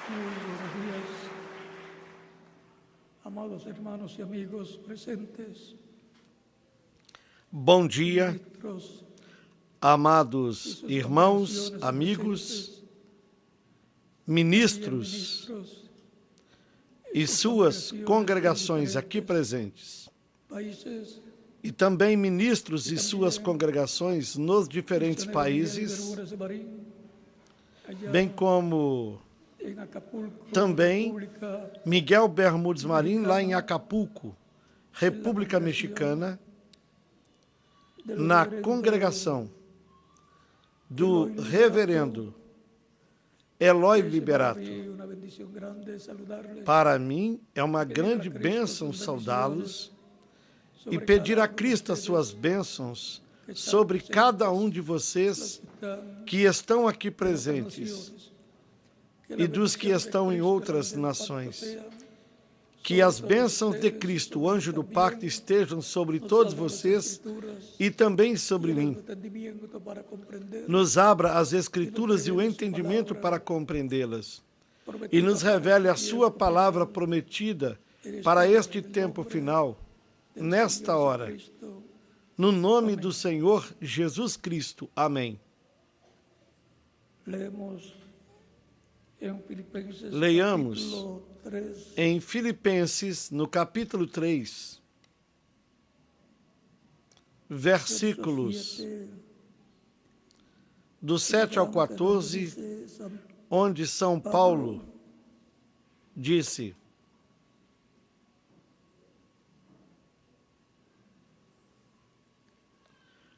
Muy buenos días, amados hermanos y amigos presentes, Bom dia, ministros amados y sus irmãos, congregaciones amigos, presentes, ministros ministros e suas congregações aqui presentes, países, e também ministros e suas congregações nos diferentes países, bem como en Acapulco, também República Miguel Bermudes Marim, lá em Acapulco, República Mexicana, del na reverendo congregação do reverendo Eloy Liberato. Una bendición grande saludarles Para mim, é uma grande bênção saudá-los e pedir a Cristo as suas bênçãos sobre cada um de vocês que estão aqui presentes e dos que estão em outras nações. Que as bênçãos de Cristo, o anjo do pacto, estejam sobre todos vocês e também sobre mim. Nos abra as Escrituras e o entendimento para compreendê-las. E nos revele a sua palavra prometida para este tempo final, nesta hora. No nome do Senhor Jesus Cristo. Amém. Leiamos em Filipenses, no capítulo 3, versículos do 7 ao 14, onde São Paulo disse: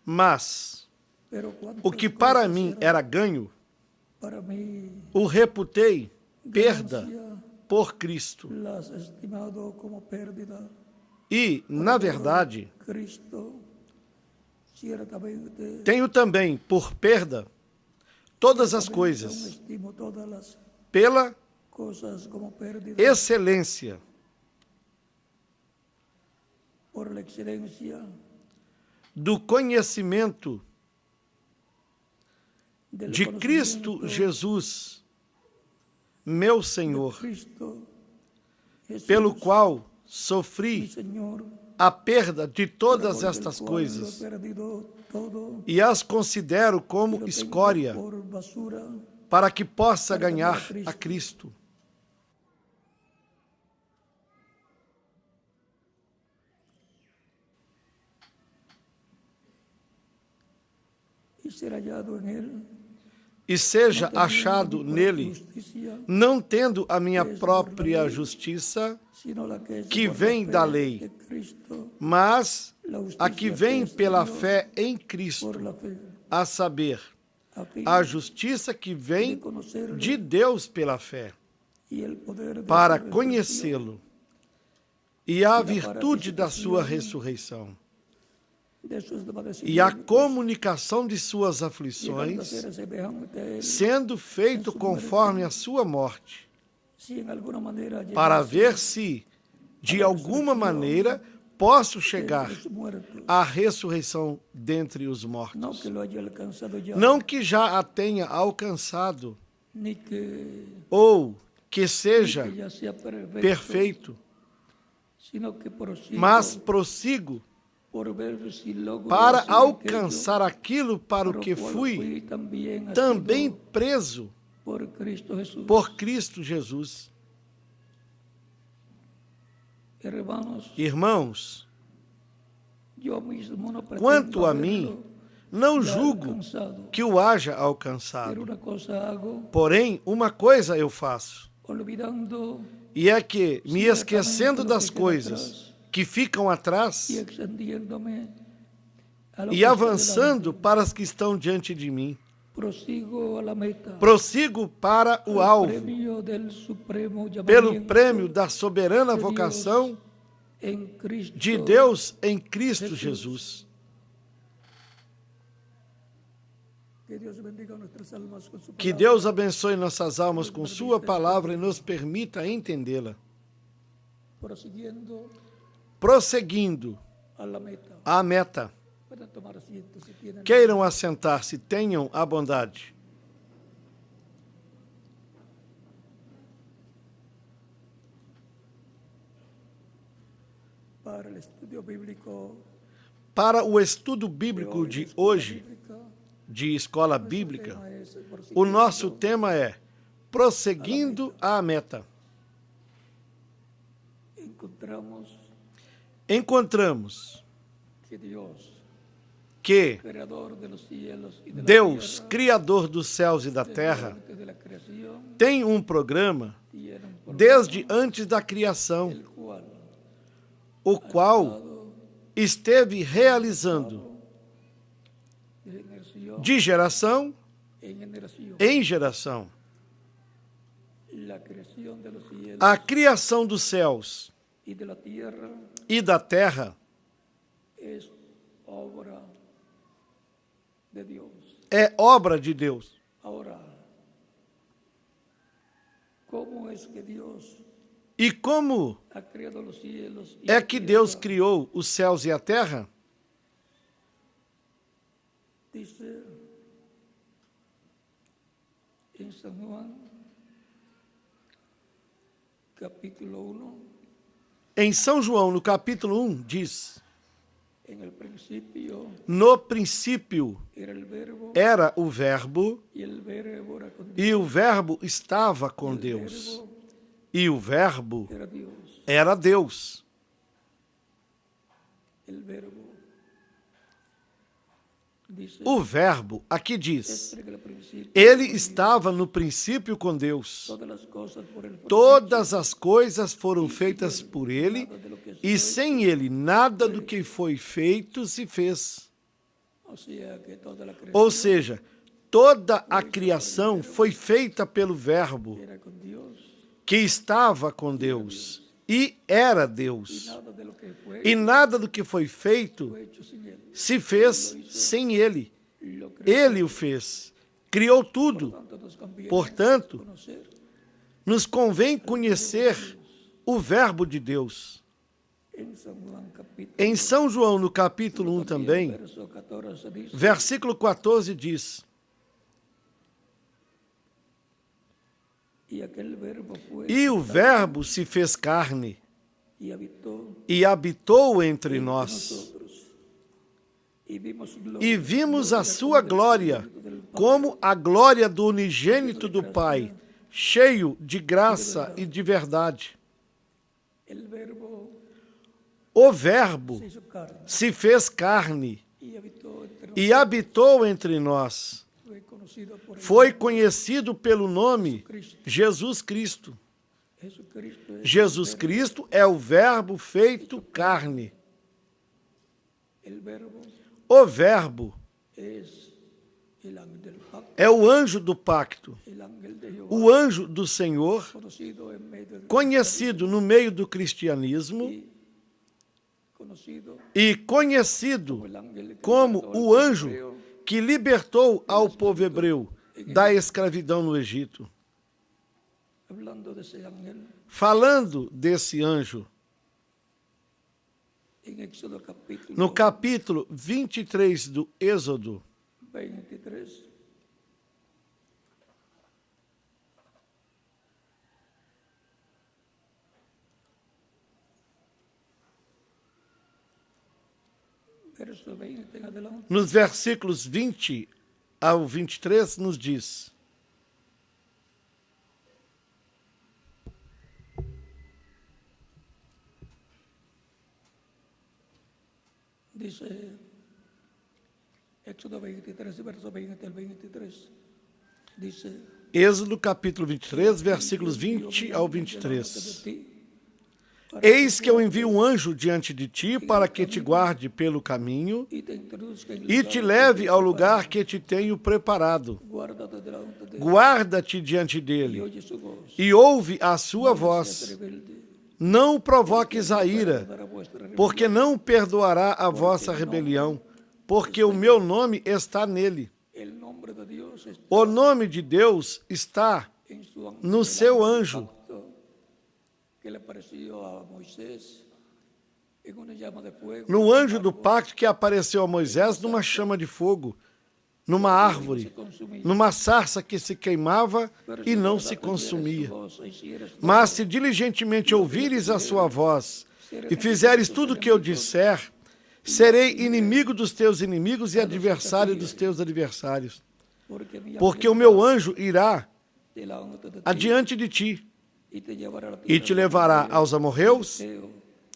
mas o que para mim era ganho, o reputei perda por Cristo. E, na verdade, tenho também por perda todas as coisas, pela excelência do conhecimento de Cristo Jesus, meu Senhor, pelo qual sofri a perda de todas estas coisas e as considero como escória para que possa ganhar a Cristo. E seja achado nele, não tendo a minha própria justiça, que vem da lei, mas a que vem pela fé em Cristo, a saber, a justiça que vem de Deus pela fé, para conhecê-lo e a virtude da sua ressurreição, e a comunicação de suas aflições, sendo feito conforme a sua morte, para ver se, de alguma maneira, posso chegar à ressurreição dentre os mortos. Não que já a tenha alcançado, ou que seja perfeito, mas prossigo para alcançar aquilo para o que fui também preso por Cristo Jesus. Irmãos, quanto a mim, não julgo que o haja alcançado. Porém, uma coisa eu faço, e é que, me esquecendo das coisas que ficam atrás e avançando para as que estão diante de mim, prossigo para o alvo, pelo prêmio da soberana vocação de Deus em Cristo Jesus. Que Deus abençoe nossas almas com sua palavra e nos permita entendê-la. Prosseguindo à meta. Queiram assentar-se, tenham a bondade. para el estudio bíblico Para o estudo bíblico de de escuela hoje, bíblica, de escola nuestro bíblica, tema es o nosso prosiguiendo tema é Prosseguindo à Meta. Encontramos que Dios, que creador de los cielos y de la Deus, tierra, Criador dos céus e da desde terra, antes de la creación, tem um programa tiene un programa, desde antes da criação, el cual o qual estado esteve realizando de generación de geração en generación em geração la creación de los cielos a criação dos céus y de la tierra e da terra es obra de Dios. é obra de Deus. Ahora, ¿cómo es que Dios E como ha creado los cielos y é la que tierra? Deus criou os céus e a terra? Dice en San Juan, capítulo 1, Em São João, no capítulo 1, diz: en el principio No princípio era el verbo era o Verbo, y el verbo era con Dios. e o Verbo estava com El Deus, verbo e o Verbo era Dios. era Deus. El verbo dice O Verbo, aqui diz, este que al principio ele estava no princípio com Deus. todas las cosas por él fueron Todas as coisas foram feitas por ele, hechas, nada de lo que e fue sem ele nada do que foi feito se fez. o sea que toda la creación Ou seja, toda a criação foi feita pelo Verbo, era con Dios que estava com Deus e era Deus. nada de lo que fue E nada do que foi feito fue hecho sin él. se fez sem ele. Lo creó, Ele o fez, criou tudo. tanto nos conviene Portanto, conocer nos convém conhecer o Verbo de Deus. en San Juan capítulo Em São João, no capítulo 1 também, verso 14 dice versículo 14 diz: y aquel verbo fue E o Verbo se fez carne y habitó e habitou entre entre nós, nosotros y e vimos a sua glória como a glória do unigênito do Pai, cheio de graça e de verdade. el verbo O Verbo se hizo carne se fez carne y habitó entre e habitou entre nós. nosotros, fue conocido por el Foi conhecido pelo nome Cristo. Jesus Cristo. Jesucristo es Jesus Cristo é o Verbo feito carne. el verbo O Verbo es el ángel del pacto, é o anjo do pacto, el ángel de Jehová, o anjo do Senhor, conocido en medio del conhecido no meio do cristianismo y conocido e conhecido como el ángel que como libertó al o pueblo anjo hebreo que libertou ao povo hebreu da escravidão no Egito. hablando de ese ángel Falando desse anjo, en Éxodo capítulo no capítulo 23 do Êxodo, 23, verso 20 en adelante, nos versículos 20 ao 23, nos diz: dice Éxodo 23, verso 20 al 23, dice Êxodo capítulo 23, versículos 20 ao 23. Eis que eu envio um anjo diante de ti para que te guarde pelo caminho e te leve ao lugar que te tenho preparado. Guarda-te diante dele e ouve a sua voz. Não o provoques a ira, porque não perdoará a vossa rebelião, porque o meu nome está nele. O nome de Deus está no seu anjo. No anjo do pacto que apareceu a Moisés numa chama de fogo, numa árvore, numa sarça que se queimava e não se consumia. Mas se diligentemente ouvires a sua voz e fizeres tudo o que eu disser, serei inimigo dos teus inimigos e adversário dos teus adversários. Porque o meu anjo irá adiante de ti e te levará aos amorreus,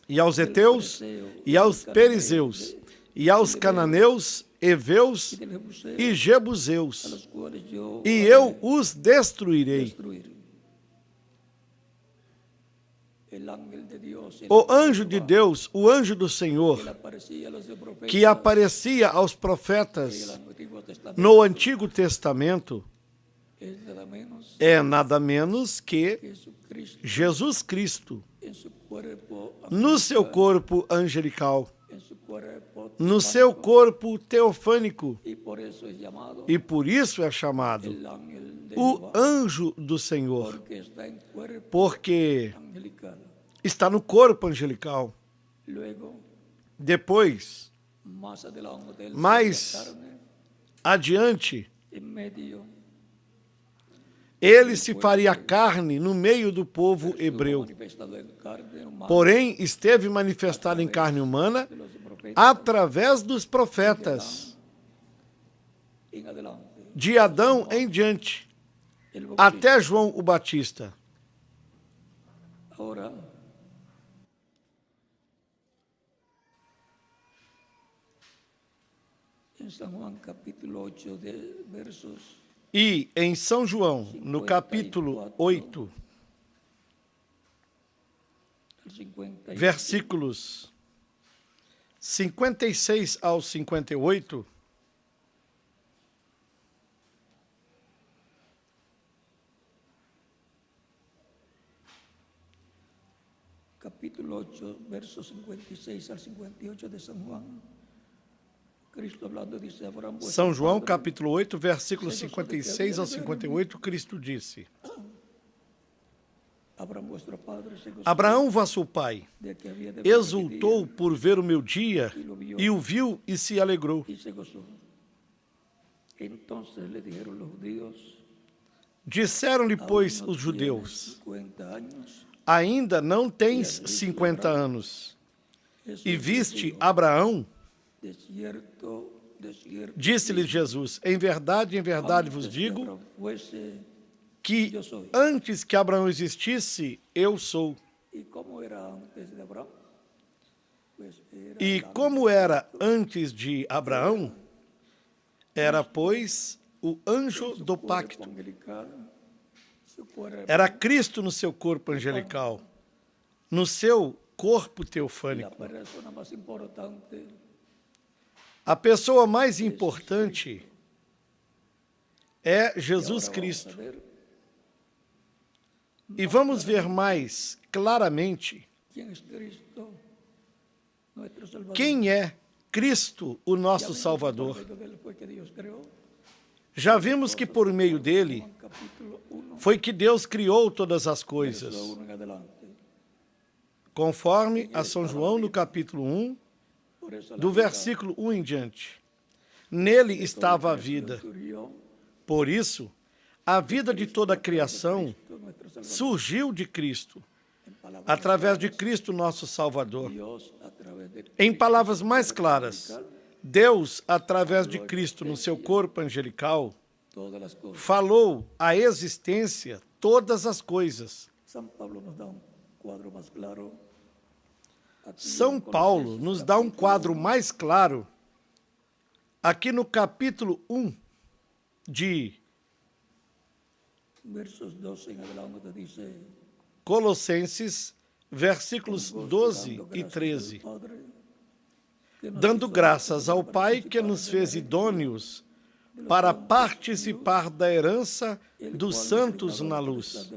e aos heteus, e aos perizeus, e aos cananeus, heveus e jebuseus, e eu os destruirei. O anjo de Deus, o anjo do Senhor, que aparecia aos profetas no Antigo Testamento, é nada menos que Jesus Cristo, no seu corpo angelical, no seu corpo teofânico, e por isso é chamado o anjo do Senhor, porque está no corpo angelical. Depois, mais adiante, ele se faria carne no meio do povo hebreu. Porém, esteve manifestado em carne humana através dos profetas, de Adão em diante, até João o Batista. E em São João, no capítulo 8, versículos 56 ao 58, capítulo 8, versos 56 al 58 de São João. Cristo hablando dice: São João, capítulo 8, versículos 56 ao 58, Cristo disse: Abraão, vosso pai, exultou por ver o meu dia, e o viu e se alegrou. Disseram-lhe, pois, os judeus: ainda não tens 50 anos, e viste Abraão? Disse-lhe Jesus: em verdade vos digo, que antes que Abraão existisse, eu sou. E como era antes de Abraão? Era, pois, o anjo do pacto. Era Cristo no seu corpo angelical, no seu corpo teofânico. A pessoa mais importante é Jesus Cristo. E vamos ver mais claramente quem é Cristo, o nosso Salvador. Já vimos que por meio dele foi que Deus criou todas as coisas. Conforme a São João, no capítulo 1, do versículo 1 em diante. Nele estava a vida. Por isso, a vida de toda a criação surgiu de Cristo, através de Cristo, nosso Salvador. Em palavras mais claras, Deus, através de Cristo, no seu corpo angelical, falou à existência todas as coisas. São Paulo nos dá um quadro mais claro aqui no capítulo 1 de Colossenses, versículos 12 e 13. Dando graças ao Pai que nos fez idôneos para participar da herança dos santos na luz,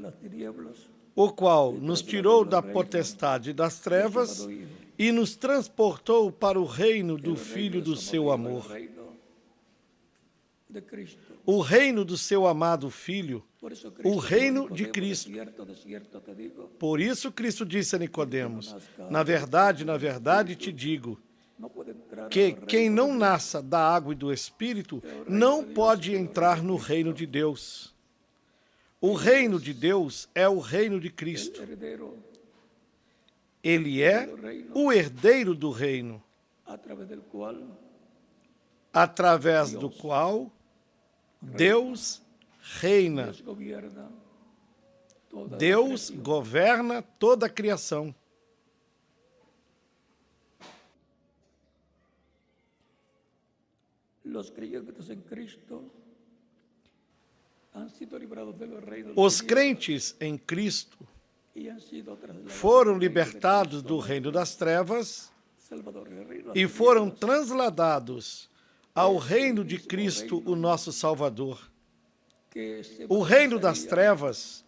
o qual nos tirou da potestade das trevas e nos transportou para o reino do Filho do seu amor. O reino do seu amado Filho, o reino de Cristo. Por isso Cristo disse a Nicodemos: na verdade te digo, que quem não nasça da água e do Espírito não pode entrar no reino de Deus. O reino de Deus é o reino de Cristo. Ele é o herdeiro do reino, através do qual Deus reina. Deus governa toda a criação. Os crentes em Cristo foram libertados do reino das trevas e foram transladados ao reino de Cristo, o nosso Salvador. O reino das trevas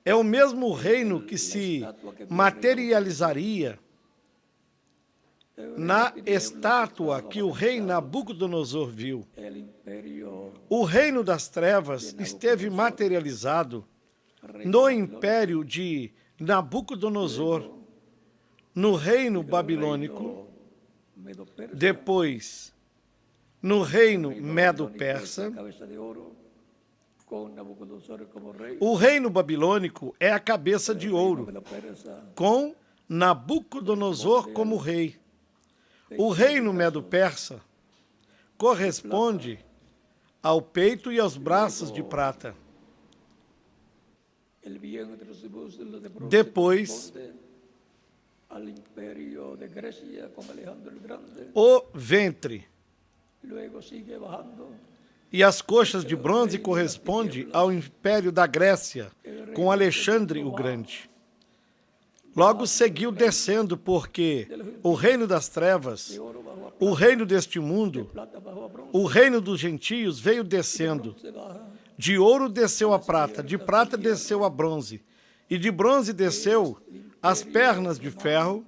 é o mesmo reino que se materializaria na estátua que o rei Nabucodonosor viu. O reino das trevas esteve materializado no império de Nabucodonosor, no reino babilônico, depois no reino medo-persa. O reino babilônico é a cabeça de ouro, com Nabucodonosor como rei. O reino medo-persa corresponde ao peito e aos braços de prata. Depois, o ventre e as coxas de bronze correspondem ao império da Grécia, com Alexandre o Grande. Logo seguiu descendo, porque o reino das trevas, o reino deste mundo, o reino dos gentios veio descendo. De ouro desceu a prata, de prata desceu a bronze, e de bronze desceu as pernas de ferro,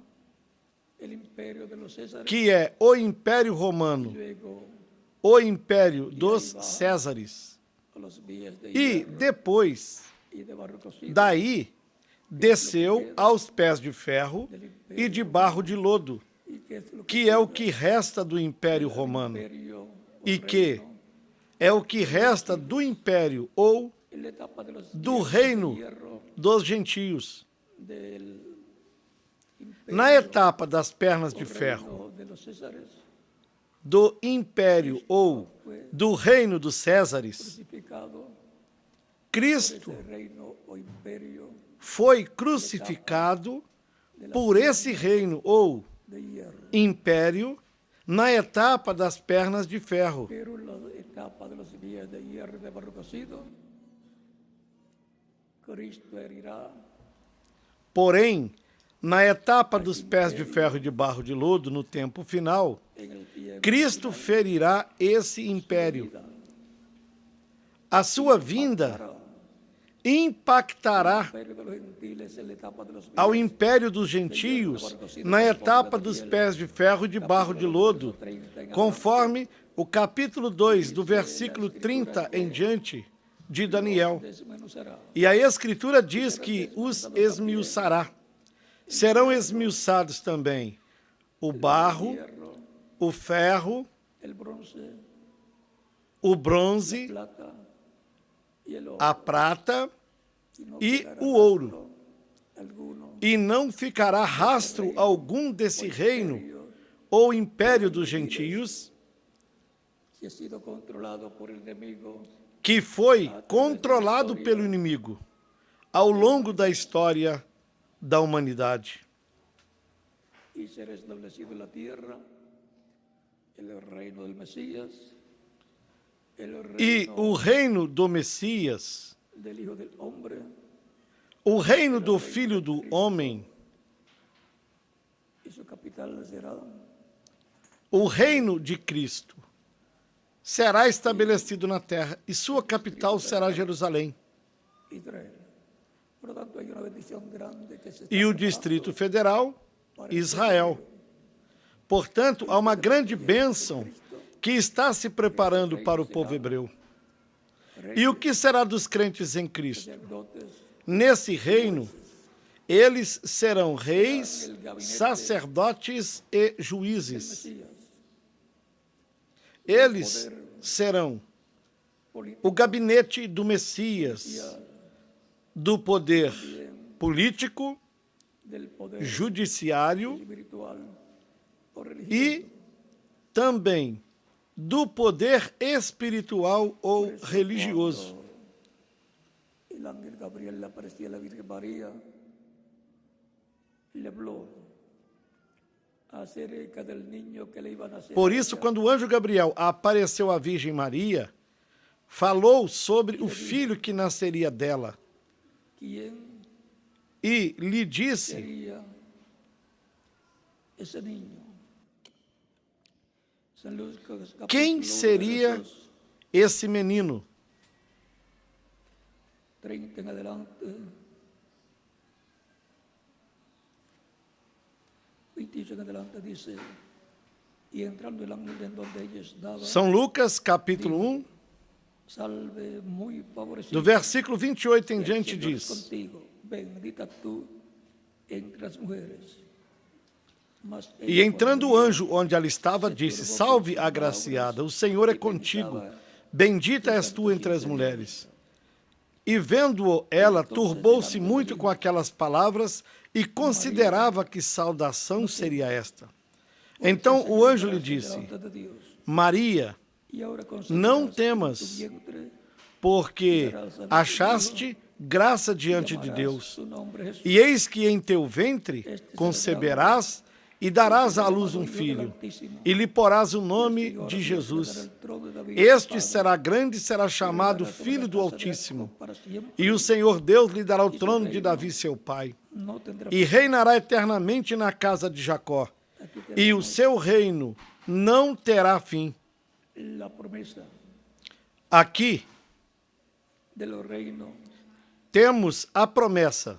que é o Império Romano, o Império dos Césares. E depois, daí, desceu aos pés de ferro e de barro de lodo, que é o que resta do Império Romano, e que é o que resta do Império ou do reino dos gentios. Na etapa das pernas de ferro, do Império ou do reino dos Césares, Cristo foi crucificado por esse reino ou império na etapa das pernas de ferro. Porém, na etapa dos pés de ferro e de barro de lodo, no tempo final, Cristo ferirá esse império. A sua vinda impactará ao império dos gentios na etapa dos pés de ferro e de barro de lodo, conforme o capítulo 2, do versículo 30 em diante de Daniel. E a Escritura diz que os esmiuçará. Serão esmiuçados também o barro, o ferro, o bronze, a prata e o ouro. E não ficará rastro algum desse reino ou império dos gentios que foi controlado pelo inimigo ao longo da história da humanidade. E o reino do Messias, o reino do Filho do Homem, o reino de Cristo, será estabelecido na terra e sua capital será Jerusalém. E o Distrito Federal, Israel. Portanto, há uma grande bênção que está se preparando para o povo hebreu. E o que será dos crentes em Cristo? Nesse reino, eles serão reis, sacerdotes e juízes. Eles serão o gabinete do Messias, do poder político, del poder judiciário espiritual o religioso. e também do poder espiritual ou religioso. Cuando el ángel Gabriel le aparecía a la Virgen María, le habló acerca del niño que le iban a hacer. Por isso, quando o anjo Gabriel apareceu à Virgem Maria, falou sobre o filho que nasceria dela ¿Quién e lhe disse: sería ese niño? San Lucas, capítulo quem 1, seria versos esse menino? 30 en adelante, 28 en adelante dice, y entrando el ángel en donde ella estaba, São Lucas, capítulo 1, salve muy favorecida, do versículo 28 em el diante Señor es diz: contigo, bendita tú entre as mujeres. Mas E ella, entrando o cuando anjo onde ela estava, disse: Salve, agraciada, o Senhor é contigo, bendita és tu entre as mulheres. E vendo-o, ela turbou-se muito com aquelas palavras e considerava que saudação seria esta. Então o anjo lhe disse: Maria, não temas, porque achaste graça diante de Deus. E eis que em teu ventre conceberás e darás à luz um filho, e lhe porás o nome de Jesus. Este será grande e será chamado Filho do Altíssimo. E o Senhor Deus lhe dará o trono de Davi, seu pai, e reinará eternamente na casa de Jacó, e o seu reino não terá fim. Aqui temos a promessa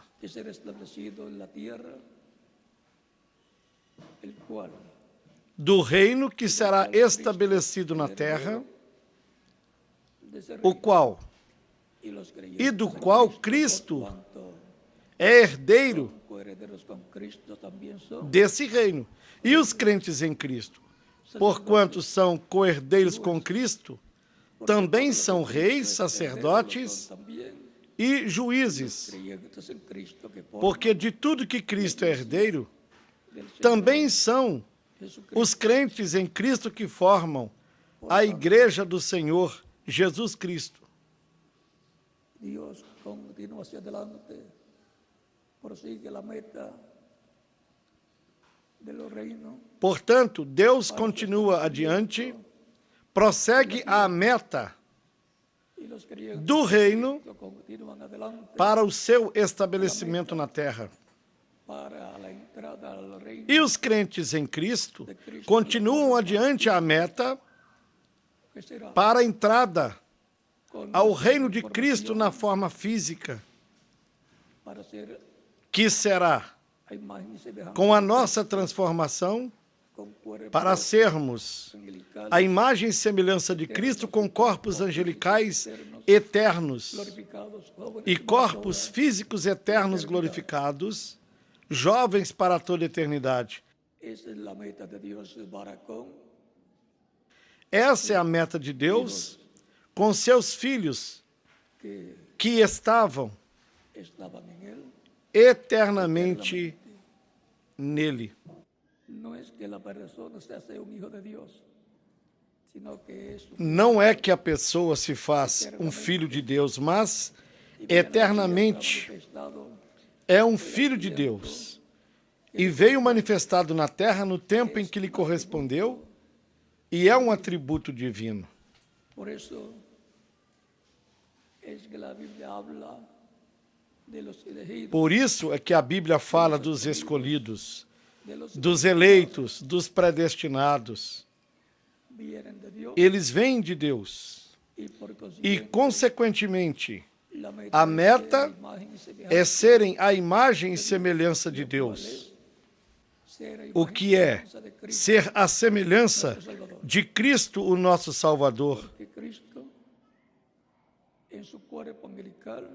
do reino que será estabelecido na terra, o qual e do qual Cristo é herdeiro desse reino. E os crentes em Cristo, porquanto são co-herdeiros com Cristo, também são reis, sacerdotes e juízes, porque de tudo que Cristo é herdeiro, também são os crentes em Cristo que formam a igreja do Senhor Jesus Cristo. Dios continúa hacia adelante, prosigue la meta del reino. Portanto, Deus continua adiante, prossegue a meta do reino para o seu estabelecimento na terra. E os crentes em Cristo continuam adiante a meta para a entrada ao reino de Cristo na forma física, que será com a nossa transformação para sermos a imagem e semelhança de Cristo com corpos angelicais eternos e corpos físicos eternos glorificados, jovens para toda a eternidade. Essa é a meta de Deus com seus filhos que estavam eternamente nele. Não é que a pessoa se faz um filho de Deus, mas eternamente é um filho de Deus e veio manifestado na terra no tempo em que lhe correspondeu e é um atributo divino. Por isso es que la Biblia habla de los elegidos, Por isso é que a Bíblia fala dos escolhidos, dos eleitos, dos predestinados. vienen de Dios Eles vêm de Deus y por e, consiguiente consequentemente, la a meta es ser imagen y semejanza é serem a imagem e semelhança de Deus. ser a O imagen que é y semejanza de Cristo, ser a semelhança de Cristo, o nosso Salvador. que Cristo en su cuerpo angelical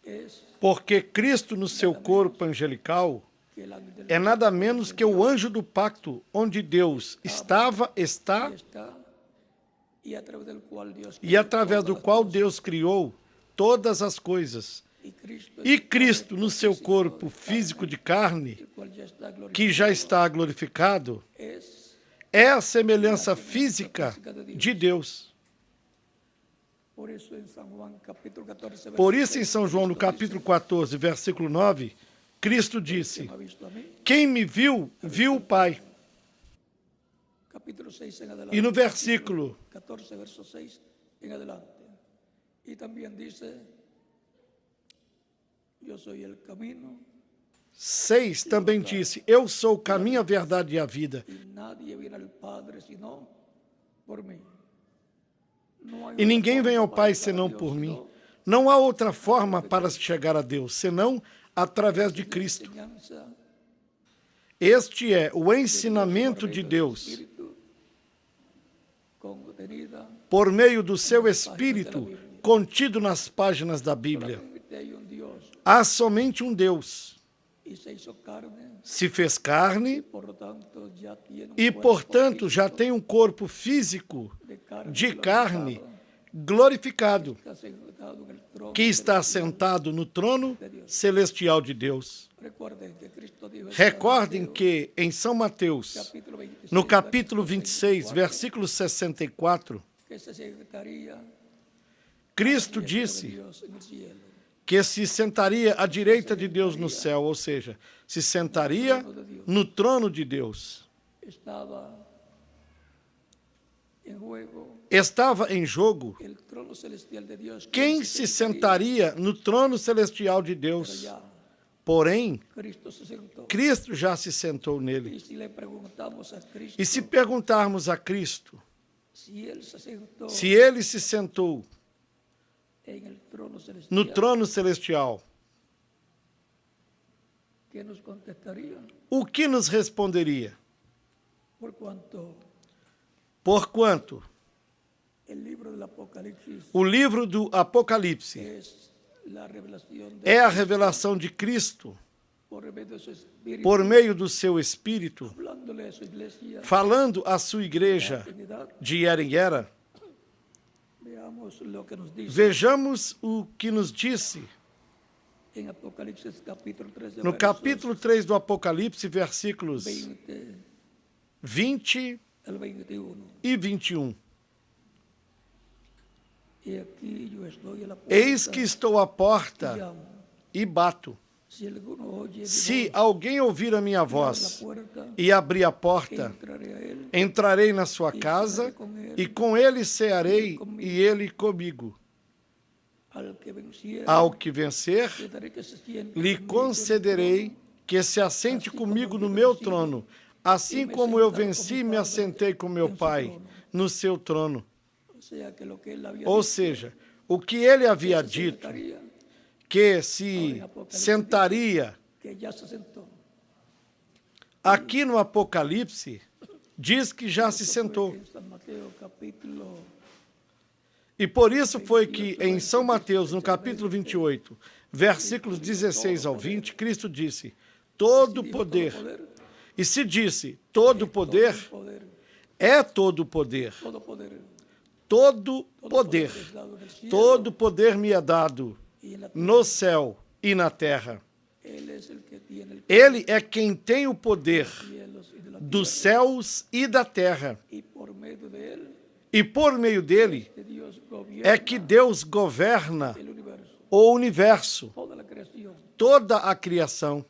es Porque Cristo, no seu corpo angelical, que el ángel del é nada menos que o anjo do pacto, onde Deus estava, está está y a través del cual Dios e através do qual Deus criou todas as coisas E Cristo, no seu corpo físico de carne, que já está glorificado, é a semelhança física de Deus. Por isso, em São João, no capítulo 14, versículo 9, Cristo disse: quem me viu, viu o Pai. E no versículo 14, verso 6 em adelante. E também diz: eu sou o caminho. 6 também disse: eu sou o caminho, a verdade e a vida. E ninguém vem ao Pai senão por mim. Não há outra forma para chegar a Deus, senão através de Cristo. Este é o ensinamento de Deus, por meio do seu Espírito, contido nas páginas da Bíblia. Há somente um Deus. Se fez carne e, portanto, já tem um corpo físico de carne glorificado, que está sentado no trono celestial de Deus. Recordem que em São Mateus, no capítulo 26, versículo 64, Cristo disse que se sentaria à direita de Deus no céu, ou seja, se sentaria no trono de Deus. Estava em jogo quem se sentaria no trono celestial de Deus. Porém, Cristo já se sentou nele. E se perguntarmos a Cristo se ele se sentou no trono celestial, o que nos responderia? Porquanto o livro do Apocalipse é a revelação de Cristo por meio do seu Espírito, falando à sua igreja de era em era. Vejamos o que nos disse no capítulo 3 do Apocalipse, versículos 20 e 21. Eis que estou à porta e bato. Se alguém ouvir a minha voz e abrir a porta, entrarei na sua casa e com ele cearei e ele comigo. Ao que vencer, lhe concederei que se assente comigo no meu trono, assim como eu venci e me assentei com meu Pai no seu trono. Ou seja, o que ele havia dito, que se sentaria, aqui no Apocalipse, diz que já se sentou. E por isso foi que em São Mateus, no capítulo 28, versículos 16 ao 20, Cristo disse: todo poder. E se disse todo poder, é todo poder. Todo poder. Todo poder me é dado no céu e na terra. Ele é quem tem o poder dos céus e da terra. E por meio dele é que Deus governa o universo, toda a criação.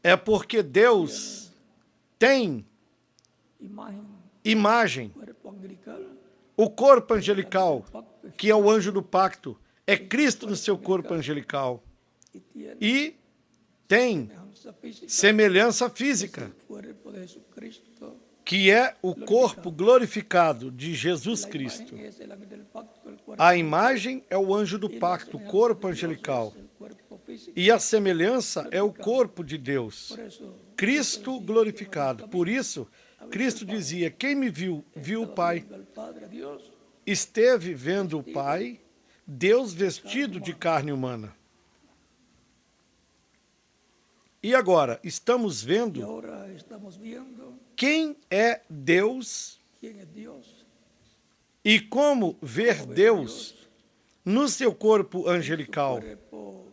É porque Deus tem imagem, o corpo angelical, que é o anjo do pacto, é Cristo no seu corpo angelical. E tem semelhança física, que é o corpo glorificado de Jesus Cristo. A imagem é o anjo do pacto, o corpo angelical. E a semelhança é o corpo de Deus, Cristo glorificado. Por isso, Cristo dizia: quem me viu, viu o Pai. Esteve vendo o Pai, Deus vestido de carne humana. E agora, estamos vendo quem é Deus E como ver como ver Deus no seu corpo en su angelical, cuerpo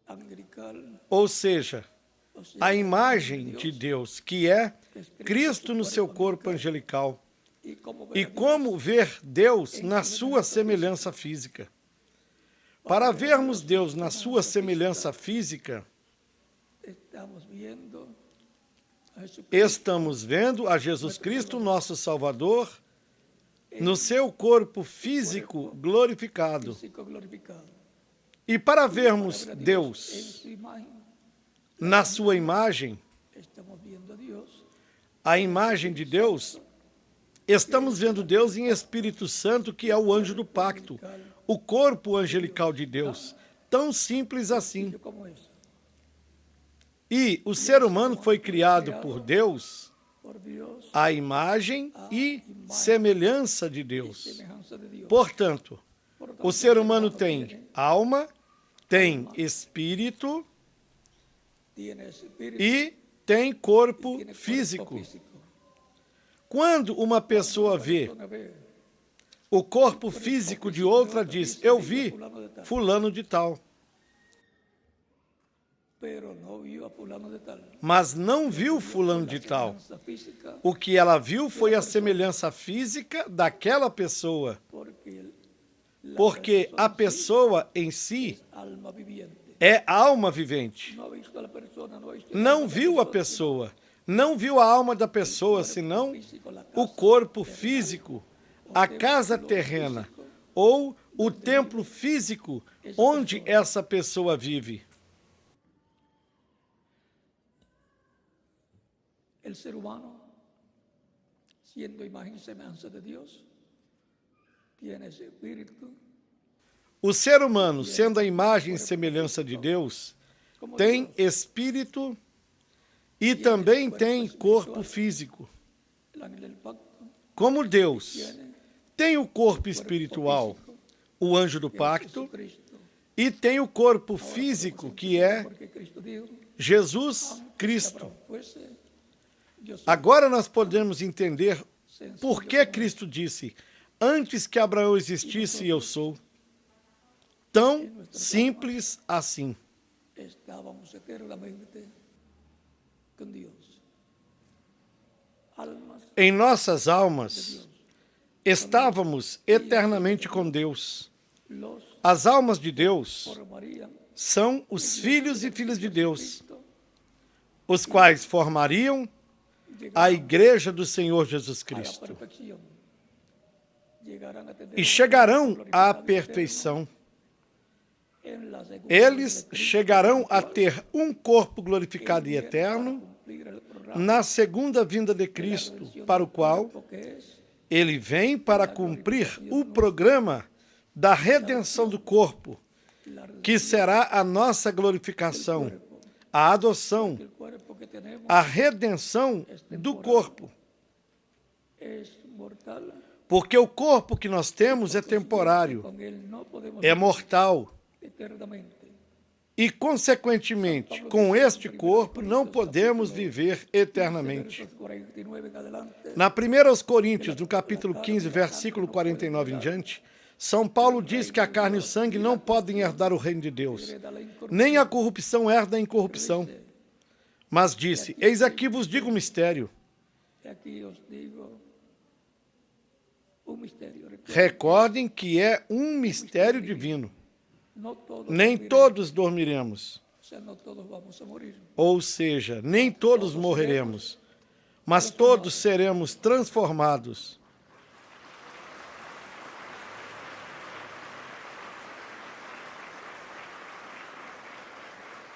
angelical, ou seja, o sea, a la imagem imagen de Deus, que é que es Cristo no seu corpo angelical. angelical. Y como ver E a Dios como ver Deus em na sua semelhança física. Para ver a vermos Dios Deus en na su sua semejanza semelhança física, estamos viendo a Jesucristo estamos vendo a Jesus Cristo, nosso Salvador, no seu corpo físico glorificado. físico glorificado. E para Para vermos ver a Dios en Deus su imagen, na sua imagem, estamos viendo a Dios a imagem de Deus, estamos vendo Deus em Espírito Santo, que é o anjo do pacto, o corpo angelical de Deus. Tão simples assim. como eso, E o ser humano foi criado por Deus por Dios, à imagem e semelhança de y Deus. semejanza de Dios. Portanto, Por lo tanto, o ser el humano humano tem tiene alma, tem espírito espíritu e tem corpo tiene cuerpo físico. físico. Quando uma pessoa vê Persona ve, o corpo físico de outra, diz: eu vi fulano de tal, pero no vio a fulano de tal. mas não viu fulano de tal. Semejanza física, O que ela viu foi a semelhança física daquela pessoa, porque porque a pessoa em si alma viviente. é alma vivente. No ha visto a la persona, no ha visto Não viu a pessoa, não viu a alma da pessoa, senão o corpo físico, a casa terrena ou o templo físico onde essa pessoa vive. el ser humano, siendo imagen y semejanza de Dios, tiene ese espíritu O ser humano, sendo a imagem e semelhança de Deus, como tem Dios. espírito e também tem corpo físico. El ángel del pacto Como Deus tiene tem o corpo espiritual, o anjo do pacto, Cristo. e tem o corpo físico, que é Porque Cristo dijo, Jesus Cristo. Abraham fuese, yo soy. Agora nós podemos entender Sencillo por que como Cristo disse: antes que Abraão existisse, eu sou. Tão simples assim. estábamos eternamente con Dios. Almas Em nossas de almas, Dios. estávamos eternamente com Deus. Los As almas de Deus formarían são os filhos e filhas de Deus, Cristo, os quais formariam a igreja do Senhor Jesus a la Cristo perfección. Llegarán a tener e chegarão à glorificado perfeição. en la segunda Eles venida de Cristo, chegarão a ter um corpo glorificado e eterno cumplir el programa na segunda vinda de Cristo, para o qual que es ele vem para cumprir o programa da redenção do corpo, la que será a nossa glorificação, a adoção, el cuerpo que tenemos a redenção do corpo. es mortal. Porque o corpo que nós temos é temporário, Con él no podemos é mortal. eternamente. E, consequentemente, com este corpo não podemos viver eternamente. Versos 49 en adelante, Na 1 Coríntios, no capítulo 15, versículo 49 em diante, São Paulo diz que a carne e o sangue não podem herdar o reino de Deus, hereda la incorrupción. nem a corrupção herda a incorrupção. Mas disse: eis aqui vos digo um mistério. Y aquí os digo un misterio. Recordem que é um mistério divino. No todos Nem moriremos, todos dormiremos, o sea, no todos vamos a morir. ou seja, nem todos morreremos, mas todos seremos transformados.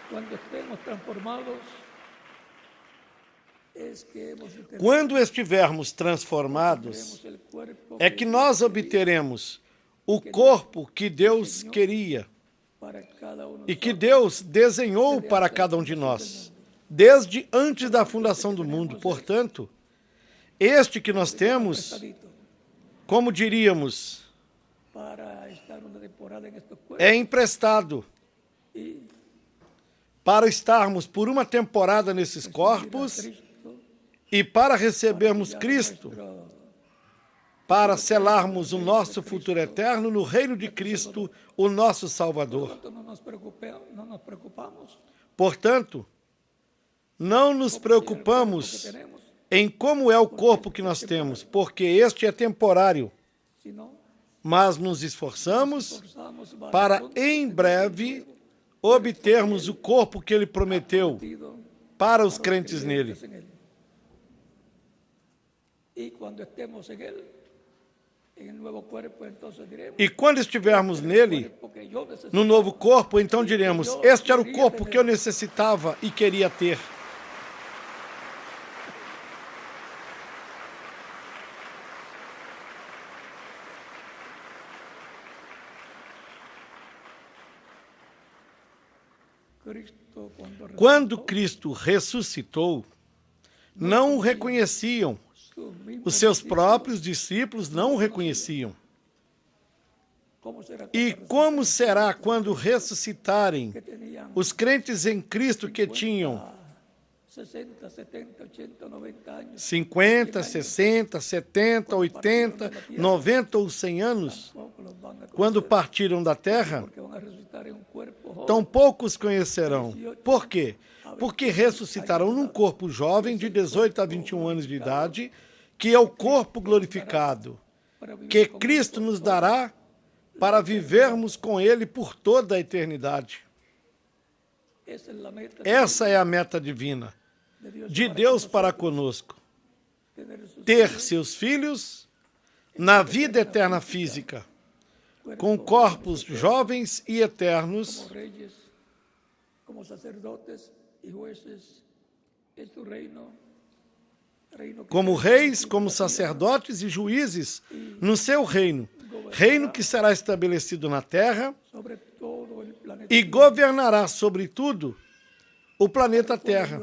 Cuando estemos transformados, es que hemos entendido Quando estivermos transformados, el cuerpo é que nós obteremos o corpo que Deus queria para cada uno e que Deus desenhou para cada um de nós, desde antes da fundação do mundo. Portanto, este que nós temos, prestadito como diríamos, para estar una temporada en estos cuerpos é emprestado y para estarmos por uma temporada nesses corpos Cristo e para recebermos Cristo para selarmos o nosso futuro eterno no reino de Cristo, o nosso Salvador. Portanto, não nos preocupamos em como é o corpo que nós temos, porque este é temporário, mas nos esforçamos para, em breve, obtermos o corpo que Ele prometeu para os crentes nele. E quando estivermos nele, no novo corpo, então diremos: este era o corpo que eu necessitava e queria ter. Quando Cristo ressuscitou, não o reconheciam. Os seus próprios discípulos não o reconheciam. E como será quando ressuscitarem os crentes em Cristo que tinham 50, 60, 70, 80, 90 ou 100 anos, quando partiram da terra? Tão poucos conhecerão. Por quê? Porque ressuscitarão num corpo jovem de 18 a 21 anos de idade, que é o corpo glorificado, que Cristo nos dará para vivermos com Ele por toda a eternidade. Essa é a meta divina de Deus para conosco. Ter seus filhos na vida eterna física, com corpos jovens e eternos, como reis, como sacerdotes e juízes no seu reino, reino que será estabelecido na terra e governará sobre tudo o planeta Terra,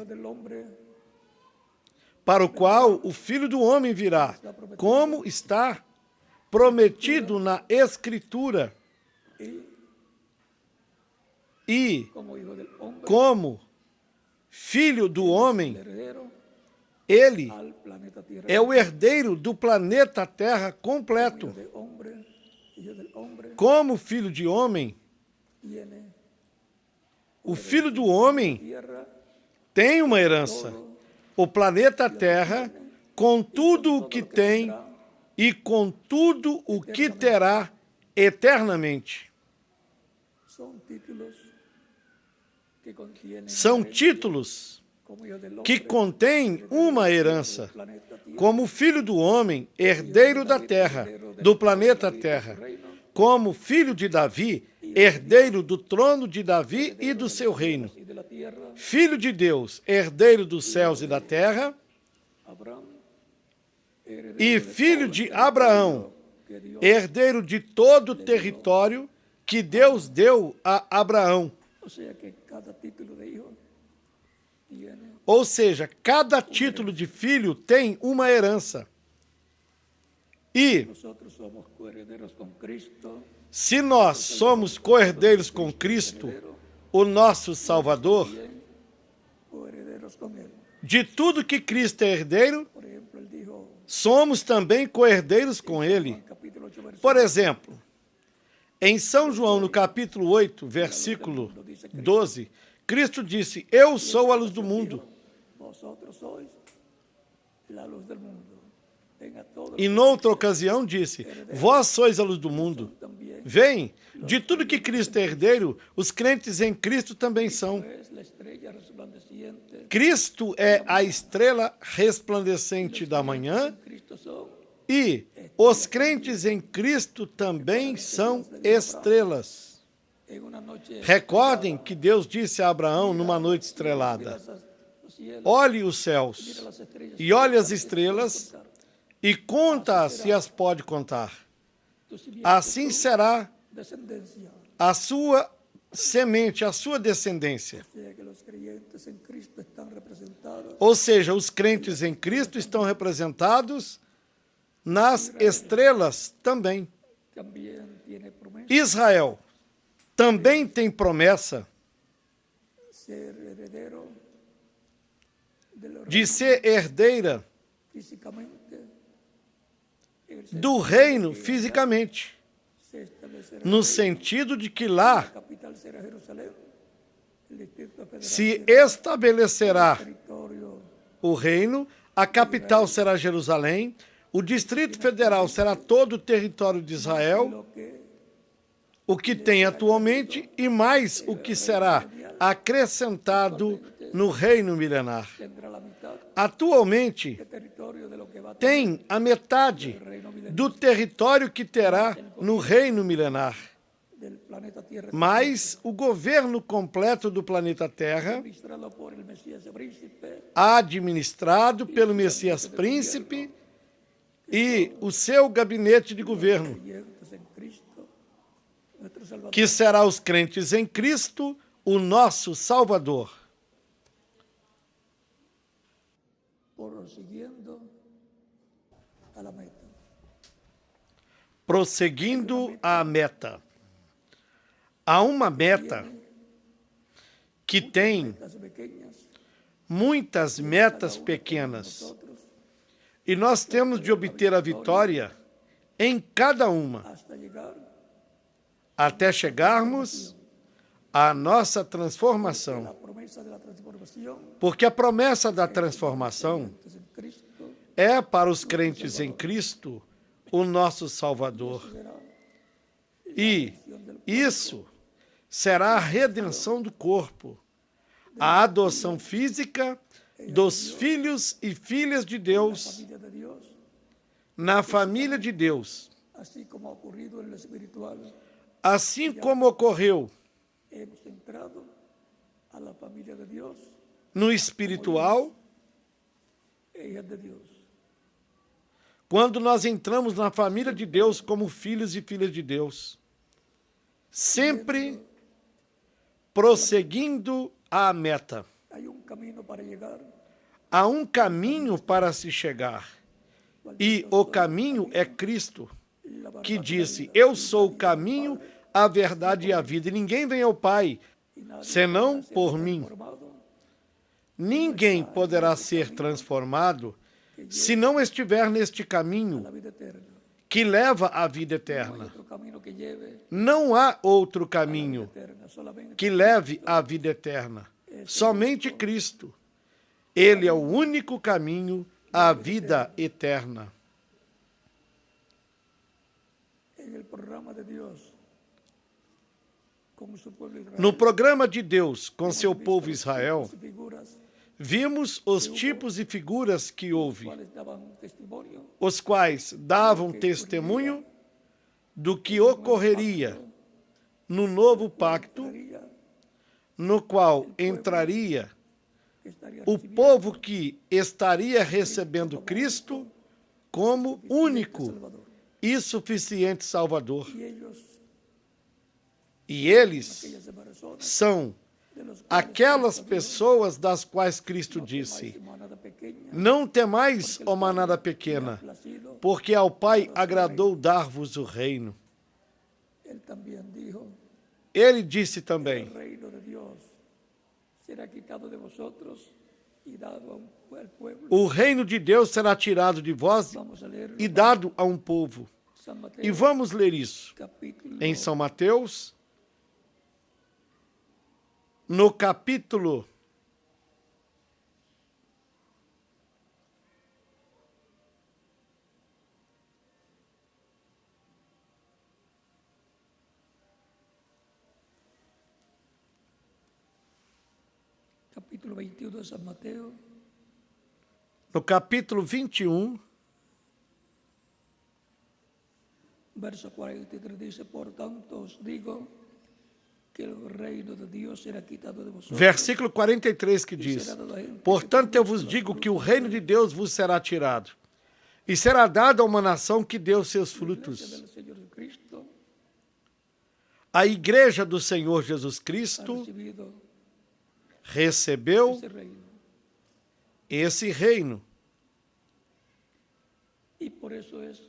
para o qual o Filho do Homem virá, como está prometido na Escritura. E, como Filho do Homem, ele é o herdeiro do planeta Terra completo. Como Filho de Homem, o Filho do Homem tem uma herança. O planeta Terra, com tudo o que tem e com tudo o que terá eternamente. São títulos que contêm uma herança, como o Filho do Homem, herdeiro da terra, do planeta Terra, como filho de Davi, herdeiro do trono de Davi e do seu reino, filho de Deus, herdeiro dos céus e da terra, e filho de Abraão, herdeiro de todo o território que Deus deu a Abraão. Ou seja, cada título de filho tem uma herança. E, se nós somos co-herdeiros com Cristo, o nosso Salvador, de tudo que Cristo é herdeiro, somos também co-herdeiros com Ele. Por exemplo, em São João, no capítulo 8, versículo 12, Cristo disse: eu sou a luz do mundo. E noutra ocasião disse: vós sois a luz do mundo. Vem, de tudo que Cristo é herdeiro, os crentes em Cristo também são. Cristo é a estrela resplandecente da manhã e os crentes em Cristo também são estrelas. Recordem que Deus disse a Abraão numa noite estrelada: olhe os céus e olhe as estrelas e conta-as se as pode contar. Assim será a sua semente, a sua descendência. Ou seja, os crentes em Cristo estão representados nas estrelas também. Israel também tem promessa de ser herdeira do reino fisicamente, se establecerá no sentido de que lá la capital será Jerusalén, el distrito federal se será estabelecerá territorio o reino, a capital será Jerusalém, o Distrito Federal será todo o território de Israel, lo que o que tem atualmente, e mais o que será acrescentado no reino milenar. tendrá la mitad Atualmente, de territorio de lo que va a tener tem a metade el reino milenar do território que terá no reino milenar. del planeta Tierra, Mas o governo completo do planeta Terra, administrado por el Mesías príncipe, administrado pelo Messias Príncipe e o seu gabinete de governo, creyentes en Cristo, nuestro Salvador, que será os crentes em Cristo, o nosso Salvador. prosiguiendo a la meta. Prosseguindo à meta. Há uma meta que tem Metas pequeñas, muitas metas pequenas, nosotros, e nós temos de obter a vitória em cada uma, hasta llegar até chegarmos à nossa transformação. a la promesa de la transformación Porque a promessa da transformação en Cristo é para os crentes em Cristo o nosso Salvador. será E isso será a redenção do corpo, a adoção física dos filhos e filhas de Deus familia de Dios, na família de Deus. así como ha ocurrido en lo espiritual. Assim como ocorreu Hemos entrado a la familia de Dios, no espiritual, hijas de Dios. quando nós entramos na família de Deus como filhos e filhas de Deus. Sempre prosseguindo à meta. Hay un camino para llegar, Há um caminho para se chegar. E o caminho é Cristo, la verdad, que disse: Eu sou o caminho, a verdade e a vida. E ninguém vem ao Pai, y nadie senão podrá ser por mim. transformado Ninguém poderá ser transformado se não estiver neste a caminho la vida eterna. que leva à vida No hay eterna. otro camino que lleve Não há outro a la vida caminho eterna, solamente que leve à vida eterna. Somente Cristo. Ele é o único caminho à vida eterna. en el programa de Dios con su pueblo Israel. No programa de Deus com seu povo Israel, Las figuras vimos os tipos e figuras que houve, cuales daban un testimonio os quais davam testemunho do que ocorreria no novo pacto, estaría, no qual entraria que estaría o recibiendo povo que estaria recebendo Cristo como único Salvador. e suficiente Salvador. Y ellos, E eles aquellas personas são de los cuales aquelas pessoas das quais Cristo disse: manada pequeña, Não temais, ó manada pequena, placido, porque ao Pai agradou dar-vos o reino. él también dijo, Ele disse el também: reino de Dios será quitado de vosotros y dado al pueblo. O reino de Deus será tirado de vós Vamos a leer e dado a um povo. San Mateo, E vamos ler isso capítulo em São Mateus, no capítulo 21 de San Mateo, no capítulo 21, verso 43 dice, por tanto os digo que el reino de Dios será quitado de vosotros. versículo 43, que diz: Portanto, eu vos digo que o reino de Deus vos será tirado, e será dado a uma nação que deu seus frutos. del Señor Jesucristo A igreja do Senhor Jesus ha Cristo recibido recebeu ese reino. esse reino. Y por eso es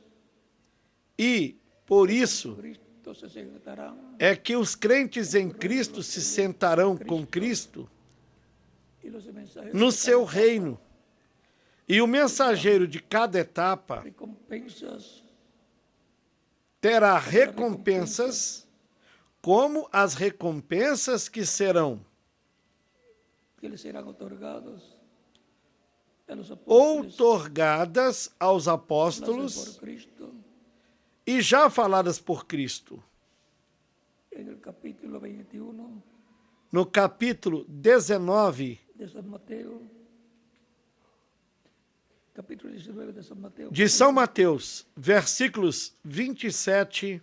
E, por isso, Cristo se sentarán é que os crentes em Cristo se sentarão com Cristo y los mensajeros no de seu cada etapa reino. E o mensageiro de cada etapa recompensas terá recompensas como as recompensas que serão que lhes serão outorgadas aos apóstolos por Cristo. e já faladas por Cristo. En el capítulo 21 No capítulo 19 de San Mateo, capítulo 19 de San Mateo, de São Mateus, versículos 27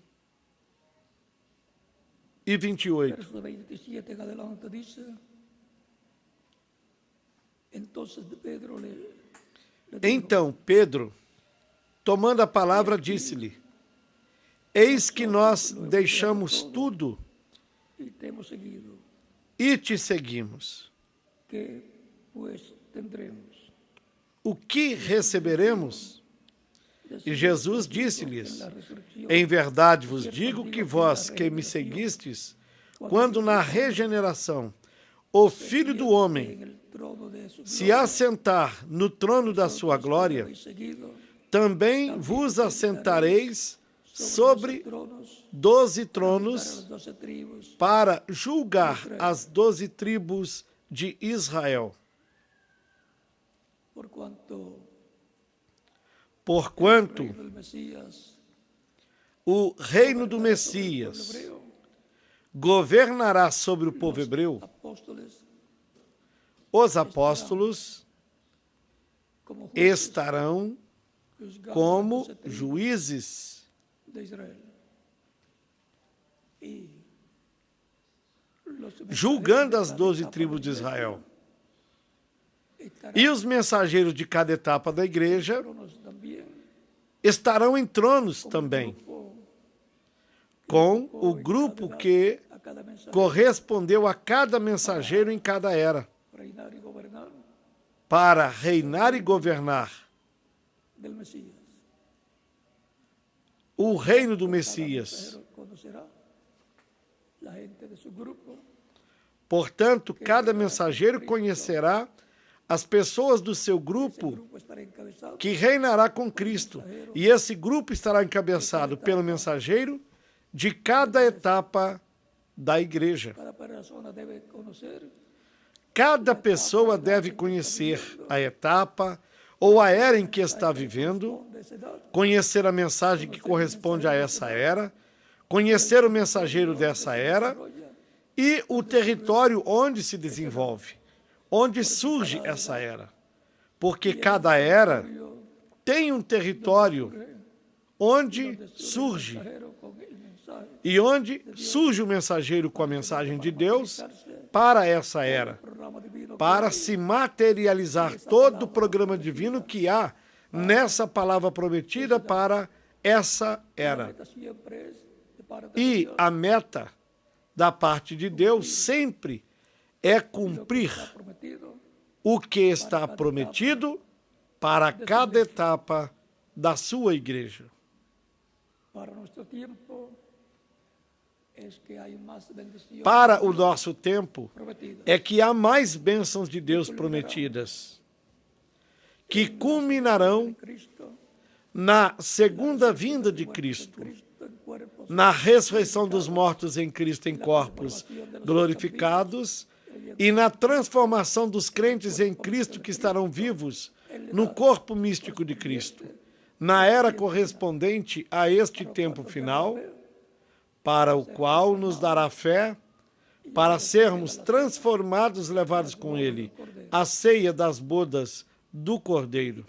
e 28. verso 27 en adelante dice, entonces Pedro le dijo, Então Pedro, tomando a palavra, disse-lhe: Eis que nós deixamos tudo y te hemos seguido, e te seguimos. ¿qué pues tendremos? O que receberemos? E Jesus disse-lhes: Em verdade vos digo que vós que me seguistes, quando na regeneração o Filho do Homem se assentar no trono da sua glória, também vos assentareis sobre 12 tronos para julgar as 12 tribos de Israel. Porquanto o reino do Messias governará sobre o povo hebreu, os apóstolos estarão como juízes julgando as 12 tribos de Israel. E os mensageiros de cada etapa da igreja estarão em tronos também, com o grupo que correspondeu a cada mensageiro em cada era, para reinar e governar o reino do Messias. Portanto, cada mensageiro conhecerá as pessoas do seu grupo que reinará com Cristo. E esse grupo estará encabeçado pelo mensageiro de cada etapa da igreja. Cada pessoa deve conhecer a etapa ou a era em que está vivendo, conhecer a mensagem que corresponde a essa era, conhecer o mensageiro dessa era e o território onde se desenvolve, onde surge essa era. Porque cada era tem um território onde surge. E onde surge o mensageiro com a mensagem de Deus para essa era, para se materializar todo o programa divino que há nessa palavra prometida para essa era. E a meta da parte de Deus sempre é cumprir o que está prometido para cada etapa da sua igreja. Para o nosso tempo, é que há mais bênçãos de Deus prometidas, que culminarão na segunda vinda de Cristo, na ressurreição dos mortos em Cristo em corpos glorificados e na transformação dos crentes em Cristo que estarão vivos no corpo místico de Cristo, na era correspondente a este tempo final, para o qual nos dará fé, para sermos transformados, levados com Ele, à ceia das bodas do Cordeiro.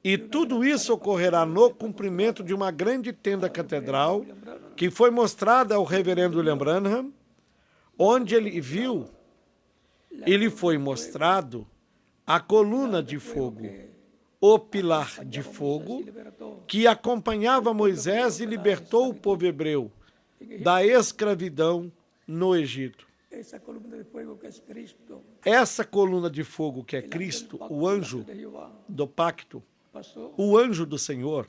E tudo isso ocorrerá no cumprimento de uma grande tenda catedral, que foi mostrada ao reverendo William Branham, onde ele viu, ele foi mostrado a coluna de fogo, o pilar de fogo, que acompanhava Moisés e libertou o povo hebreu da escravidão no Egito. Essa coluna de fogo que é Cristo, o anjo do pacto, o anjo do Senhor,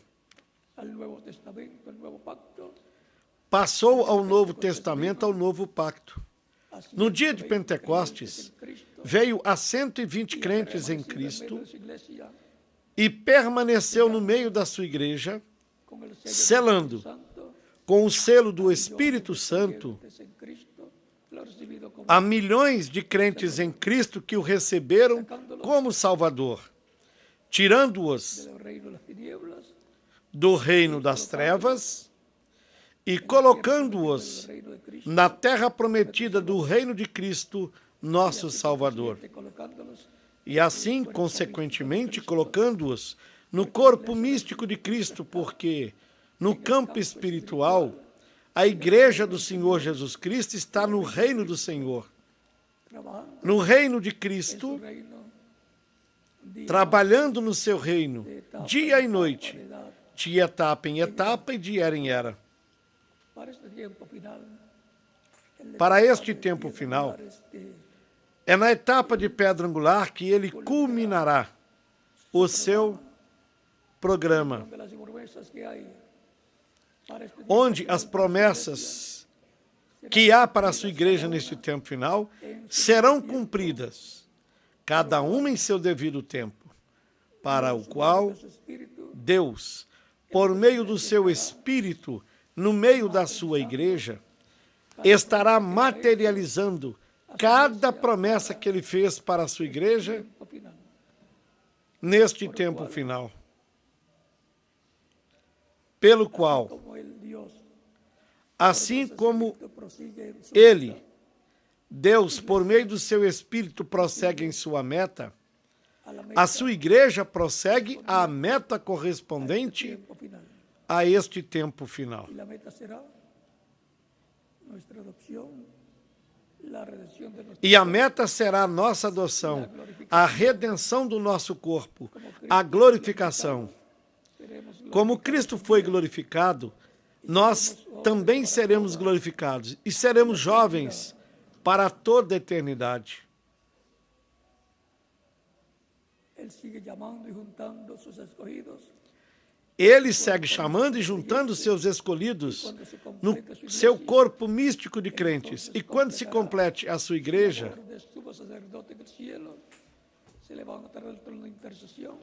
passou ao Novo Testamento, ao Novo Pacto. No dia de Pentecostes, veio a 120 crentes em Cristo e permaneceu no meio da sua igreja, con el sello del selando Espíritu Santo, com o selo do Espírito Santo creyentes en Cristo, lo ha recibido como a milhões de crentes em Cristo que o receberam como Salvador, tirando-os del reino de las tinieblas, do reino das trevas e colocando-os reino de Cristo, na terra prometida do reino de Cristo, nosso Salvador. colocándolos E assim, consequentemente, colocando-os no corpo místico de Cristo, porque no campo espiritual, a igreja do Senhor Jesus Cristo está no reino do Senhor. trabajando No reino de en su Cristo, reino, trabalhando no seu reino, dia e noite, edad, de etapa em etapa e de era em era. para este tiempo final. Para este tempo final, é na etapa de pedra angular que ele culminará o seu programa, De las promesas que hay para este onde as promessas que há para a sua igreja neste tempo final serão cumpridas, cada uma em seu devido tempo, para o qual Espíritu Deus, por meio do seu Espírito, no meio da sua igreja, estará materializando cada promessa que ele fez para a sua igreja tiempo final. neste tempo final. Pelo qual, Como el Dios assim como que prosigue en su ele, Deus, por meio do seu Espírito, prossegue em sua meta, a la meta a sua igreja prossegue à meta correspondente tiempo final. a este tempo final. Y la meta será nuestra adopción, la redención de nuestro E a meta será a nossa adoção, a redenção do nosso corpo, a glorificação. seremos Como Cristo foi glorificado, nós também seremos glorificados e seremos jovens para toda a eternidade. Él sigue llamando y juntando sus escogidos Ele segue chamando e juntando seus escolhidos no seu corpo místico de crentes. E quando se complete a sua igreja, de sumo sacerdote en el cielo, se levantará el trono de intercesión,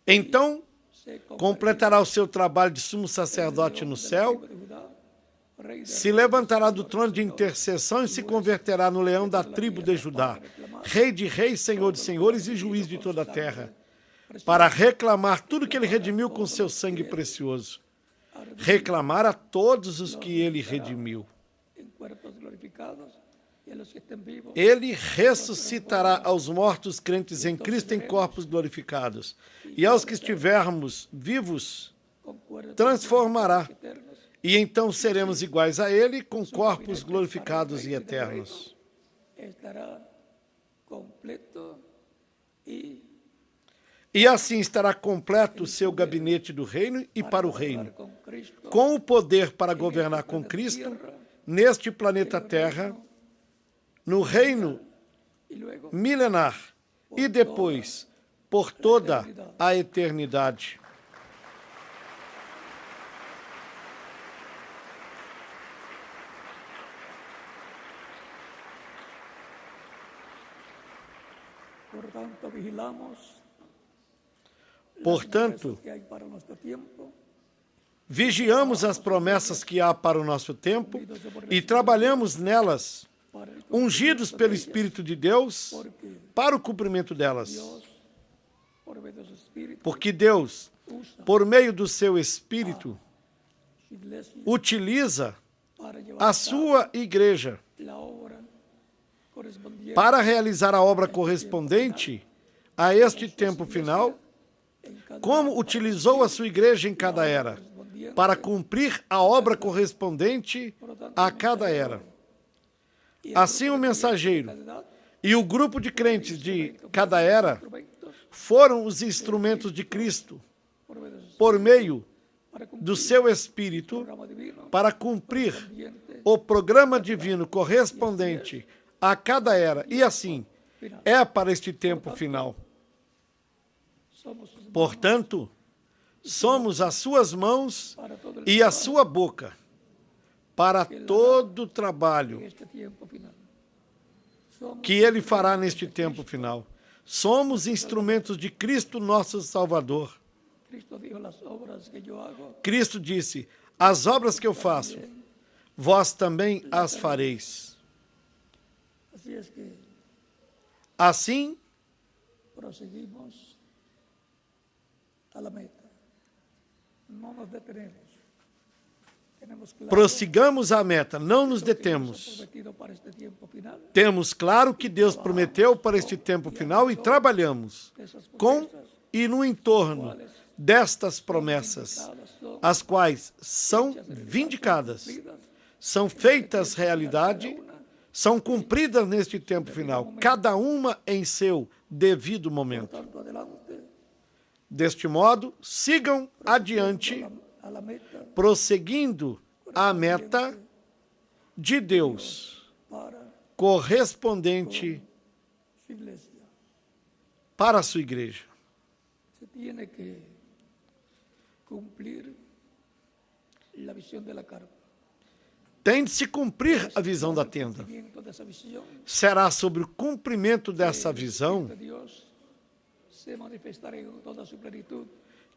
então se completará o seu trabalho de sumo sacerdote no céu, de Judá, rey de se levantará do trono de intercessão e se converterá no leão da tribo de Judá, rei de reis, senhor de senhores e juiz de toda a terra, para reclamar tudo que ele redimiu com seu sangue precioso. Reclamar a todos os que ele redimiu. en cuerpos glorificados y a los que estén vivos Ele ressuscitará aos mortos crentes em Cristo em corpos glorificados. E aos que estivermos vivos, con cuerpos transformará. eternos. E então seremos iguais a ele, com corpos glorificados e eternos. Estará completo y E assim estará completo o seu gabinete do reino e para o reino, con Cristo com o poder para governar com Cristo neste planeta Terra, no reino y luego milenar e depois por toda a eternidade. por tanto vigilamos Portanto, que hay para nuestro tiempo, vigiamos as promessas que há para o nosso tempo e trabalhamos nelas, para el ungidos pelo Espírito de Deus, para o cumprimento delas. Dios, por medio de su Espíritu, Porque Deus, usa por meio do seu Espírito, su iglesia utiliza para llevar a sua igreja la obra correspondiente para realizar a obra correspondente a este tempo final, en cada como utilizou a sua igreja em cada era, para cumprir a obra correspondente a cada era. Assim, o mensageiro edad, e o grupo de crentes de cada era instrumentos foram os instrumentos de Cristo, por medio de su por meio para cumplir do seu Espírito, el programa divino para cumprir correspondiente o programa divino correspondente a cada era. E assim, é para este tempo final. somos sus Portanto, somos as suas mãos para todo el e a sua boca para todo o trabalho en este tiempo final. Somos que ele fará neste tempo final. Somos instrumentos de Cristo, nosso Salvador. Cristo dijo, las obras que yo hago, Cristo disse: as obras que eu faço, vós também as fareis. así es que Assim, proseguimos a la meta. No nos detenemos. Tenemos claro prossigamos a meta, não nos lo que Dios ha detemos. prometido para este tiempo final. Temos claro que Deus prometeu para este tempo final e trabalhamos Esas com promesas e no entorno destas promessas, as quais são vindicadas, são feitas realidade, são cumpridas neste tempo final, cada uma em seu devido momento. tanto adelante Deste modo, sigam adiante, a la meta prosseguindo a meta de Deus, para correspondente su iglesia. para a sua igreja. Se tiene que cumplir la visión de la carpa. Tem de se cumprir a visão da tenda. Cumplimiento de esa visión, Será sobre o cumprimento dessa visão que Dios se manifestará en toda su plenitud.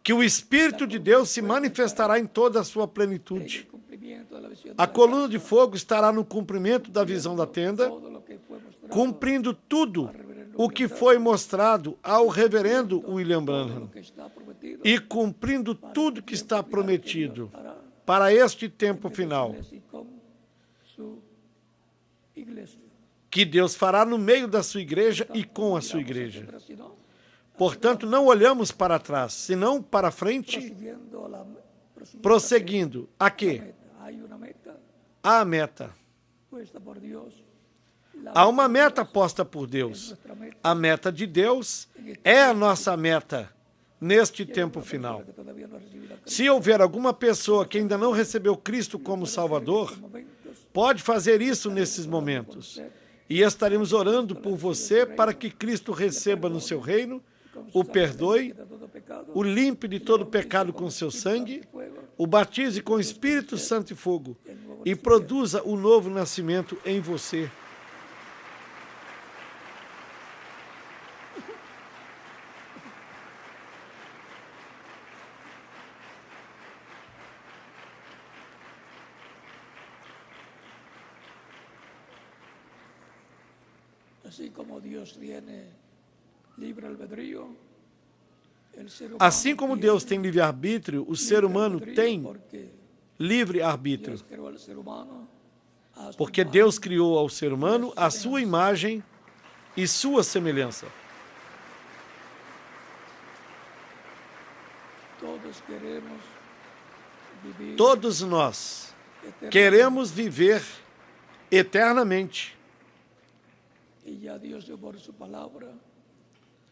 que o Espírito de Deus se manifestará em toda a sua En plenitude. el cumplimiento de la visión de A la coluna de fogo estará no cumprimento da visão da tenda, todo lo que fue mostrado, cumprindo tudo o que foi mostrado ao reverendo William Branham lo que está prometido e cumprindo tudo que está prometido para este tempo final, y con su iglesia. que Deus fará no meio da sua igreja e com a sua igreja. Pero si no, Portanto, não olhamos para trás, senão para frente, prosiguiendo prosseguindo. A quê? meta. Hay una meta A meta. puesta por Dios. La Há uma meta posta por Deus. nuestra meta A meta de Deus é a nossa meta neste tempo final. que todavía no ha recibido a Cristo. Se houver alguma pessoa que ainda não recebeu Cristo como Salvador, Momentos pode fazer isso nesses momentos. E estaremos orando por você para que Cristo receba no seu reino, o perdoe, de todo pecado, o limpe de todo pecado com seu sangue, o batize com o Espírito Santo e fogo e produza o novo nascimento em você. así como Dios tiene libre albedrío, el ser humano Assim como Deus tem tiene livre-arbítrio, o ser humano albedrío tem porque livre-arbítrio. Dios creó al ser humano a su Porque imagen. Deus criou ao ser humano a sua imagem e sua semelhança. Todos queremos vivir Todos nós eternamente. queremos viver eternamente. Y ya Dios dio por su palabra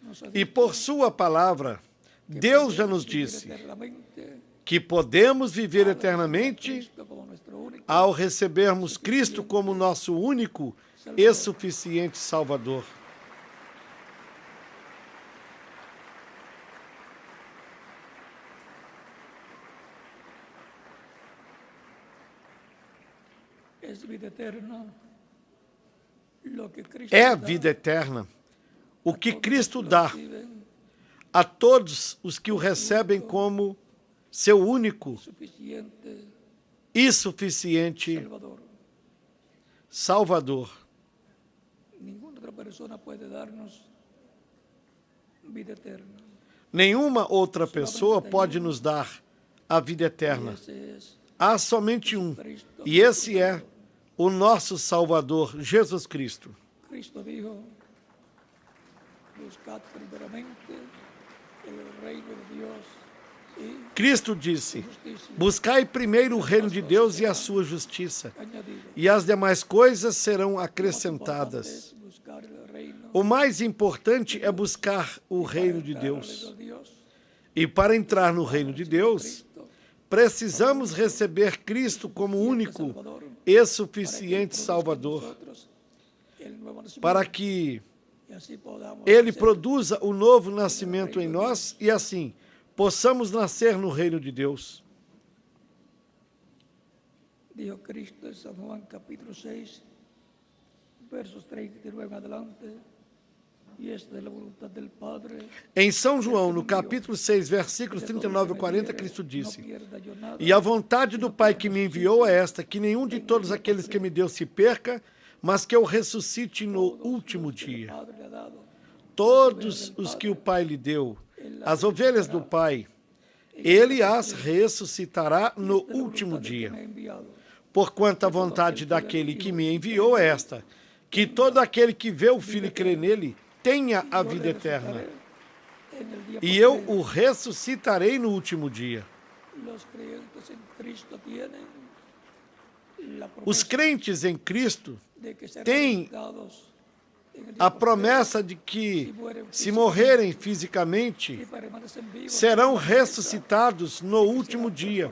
nos ha E dicho por sua palavra, Deus já nos vivir disse eternamente que podemos viver eternamente Cristo como nuestro único ao recebermos Cristo como nosso único e suficiente Salvador. es vida eterna. Lo que Cristo É a da vida eterna. O a que todos Cristo los que dá reciben a todos os que o recebem como seu único suficiente e suficiente Salvador. Salvador. Ninguna otra persona puede darnos vida eterna. Nenhuma outra pessoa pode nos dar a vida eterna. Ese es Há somente um, Cristo. e esse é o nosso Salvador, Jesus Cristo. Cristo dijo, buscad primeramente el reino de Dios y Cristo disse: justicia buscai primeiro o reino de Deus e a sua justiça, añadida. e as demais coisas serão Lo más importante acrescentadas. es buscar el reino O mais importante é buscar o reino de entrar al Deus. reino de Dios. E para entrar no reino de Deus, Cristo precisamos receber Cristo como único Salvador, e suficiente Salvador, nosotros el nuevo nacimiento, para que y así podamos Ele ser produza o novo nascimento em nós e assim possamos nascer no reino de Deus. Dijo Cristo en San Juan capítulo 6, versos 39 en adelante, Em São João, no capítulo 6, versículos 39 e 40, Cristo disse: "E a vontade do Pai que me enviou é esta, que nenhum de todos aqueles que me deu se perca, mas que eu ressuscite no último dia." Todos os que o Pai lhe deu, as ovelhas do Pai, ele as ressuscitará no último dia. Porquanto a vontade daquele que me enviou é esta, que todo aquele que vê o Filho e crê nele tenha a vida eterna, e eu o ressuscitarei no último dia. Os crentes em Cristo têm a promessa de que, se morrerem fisicamente, serão ressuscitados no último dia.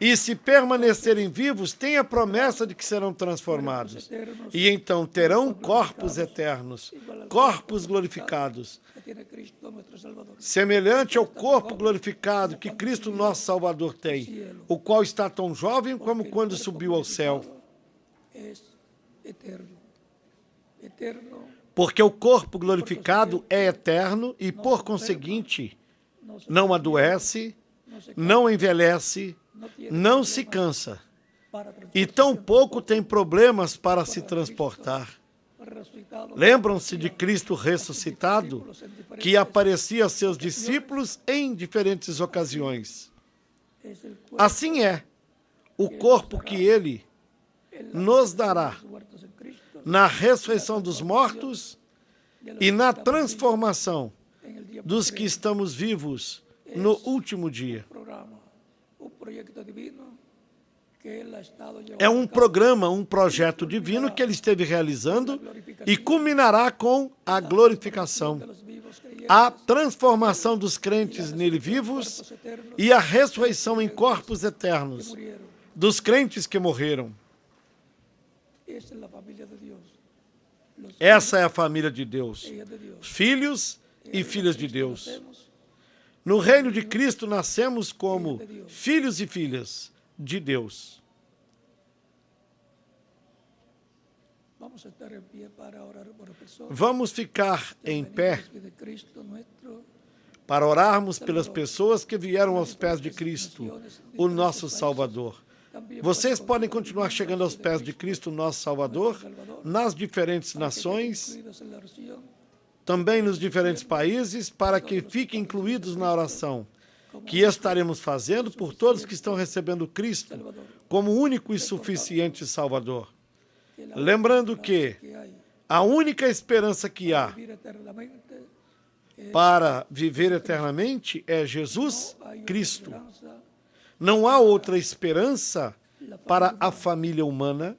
E se permanecerem vivos, têm a promessa de que serão transformados. E então terão corpos eternos, corpos glorificados, semelhante ao corpo glorificado que Cristo nosso Salvador tem, o qual está tão jovem como quando subiu ao céu. Porque o corpo glorificado é eterno e, por conseguinte, não adoece, não envelhece, não se cansa, e tampouco tem problemas para se transportar. Lembram-se de Cristo ressuscitado, que aparecia a seus discípulos em diferentes ocasiões. Assim é o corpo que ele nos dará na ressurreição dos mortos e na transformação dos que estamos vivos no último dia. É um programa, um projeto divino que ele esteve realizando e culminará com a glorificação, a transformação dos crentes nele vivos e a ressurreição em corpos eternos dos crentes que morreram. Essa é a família de Deus, filhos e filhas de Deus. No reino de Cristo nascemos como filhos e filhas de Deus. Vamos ficar em pé para orarmos pelas pessoas que vieram aos pés de Cristo, o nosso Salvador. Vocês podem continuar chegando aos pés de Cristo, nosso Salvador, nas diferentes nações, também nos diferentes países, para que fiquem incluídos na oração que estaremos fazendo por todos que estão recebendo Cristo como único e suficiente Salvador. Lembrando que a única esperança que há para viver eternamente é Jesus Cristo. Não há outra esperança para a família humana,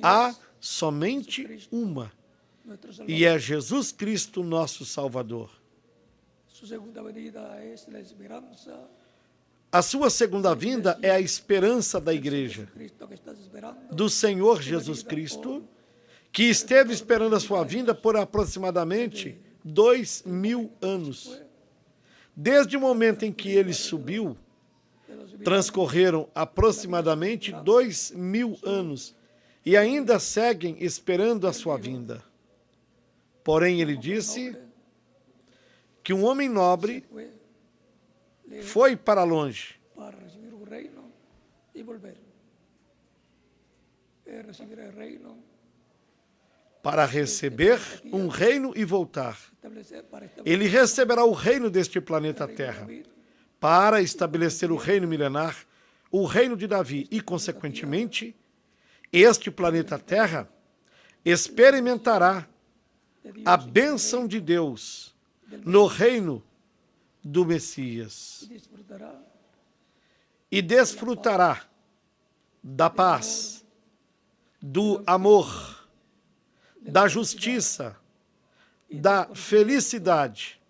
há somente uma, e é Jesus Cristo, nosso Salvador. A sua segunda vinda é a esperança da igreja, do Senhor Jesus Cristo, que esteve esperando a sua vinda por aproximadamente 2000 anos. Desde o momento em que ele subiu, transcorreram aproximadamente 2000 anos e ainda seguem esperando a sua vinda. Porém, ele disse que um homem nobre foi para longe para receber um reino e voltar. Ele receberá o reino deste planeta Terra para estabelecer o reino milenar, o reino de Davi e, consequentemente, este planeta Terra experimentará a bênção de Deus no reino do Messias e desfrutará da paz, do amor, da justiça, da felicidade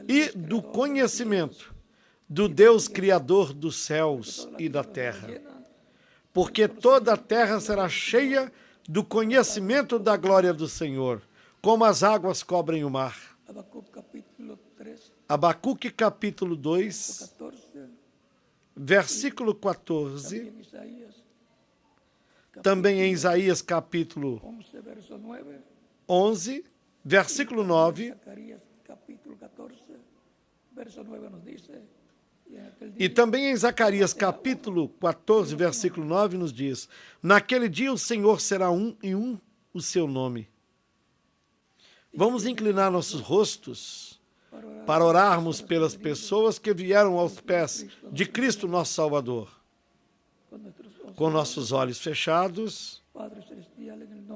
e do conhecimento do Deus Criador dos céus e da terra. Porque toda a terra será cheia do conhecimento da glória do Senhor, como as águas cobrem o mar. Abacuque capítulo 2, versículo 14. Também em Isaías capítulo 11, versículo 9, Zacarías capítulo 14, verso 9 nos dice, e também em Zacarias capítulo 14, versículo 9 nos diz: naquele dia o Senhor será um e um o seu nome. Vamos inclinar nossos rostos para orarmos pelas pessoas que vieram aos pés de Cristo, nosso Salvador. Com nossos olhos fechados,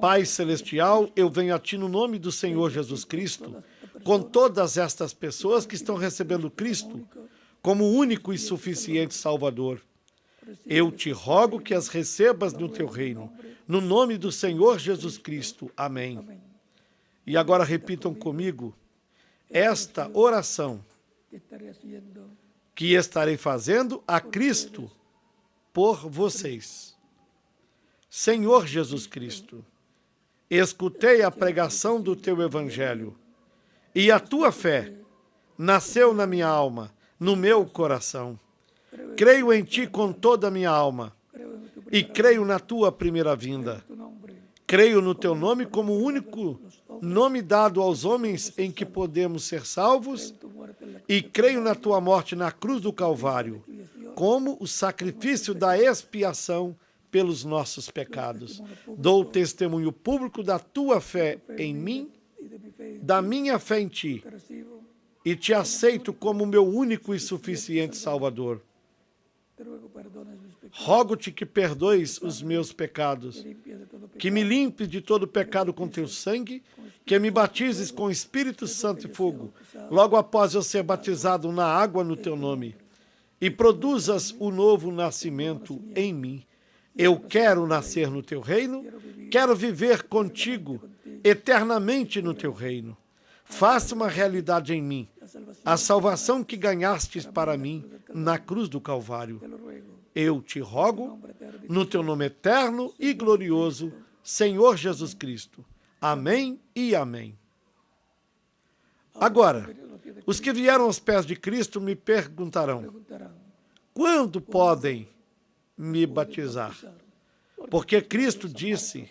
Pai Celestial, eu venho a Ti no nome do Senhor Jesus Cristo, com todas estas pessoas que estão recebendo Cristo como único e suficiente Salvador. Eu te rogo que as recebas no Teu reino, no nome do Senhor Jesus Cristo. Amém. E agora repitam comigo esta oração que estarei fazendo a Cristo por vocês. Senhor Jesus Cristo, escutei a pregação do Teu Evangelho e a Tua fé nasceu na minha alma, no meu coração. Creio em Ti com toda a minha alma e creio na Tua primeira vinda. Creio no Teu nome como o único nome dado aos homens em que podemos ser salvos e creio na Tua morte na cruz do Calvário como o sacrifício da expiação pelos nossos pecados. Dou testemunho público da Tua fé em mim, da minha fé em Ti, e Te aceito como meu único e suficiente Salvador. Rogo-te que perdoes os meus pecados, que me limpes de todo pecado com Teu sangue, que me batizes com Espírito Santo e fogo, logo após eu ser batizado na água no Teu nome, e produzas o novo nascimento em mim. Eu quero nascer no Teu reino, quero viver contigo eternamente no Teu reino. Faça uma realidade em mim a salvação que ganhastes para mim na cruz do Calvário. Eu te rogo, no Teu nome eterno e glorioso, Senhor Jesus Cristo. Amém e amém. Agora, os que vieram aos pés de Cristo me perguntarão: quando podem me batizar? Porque Cristo disse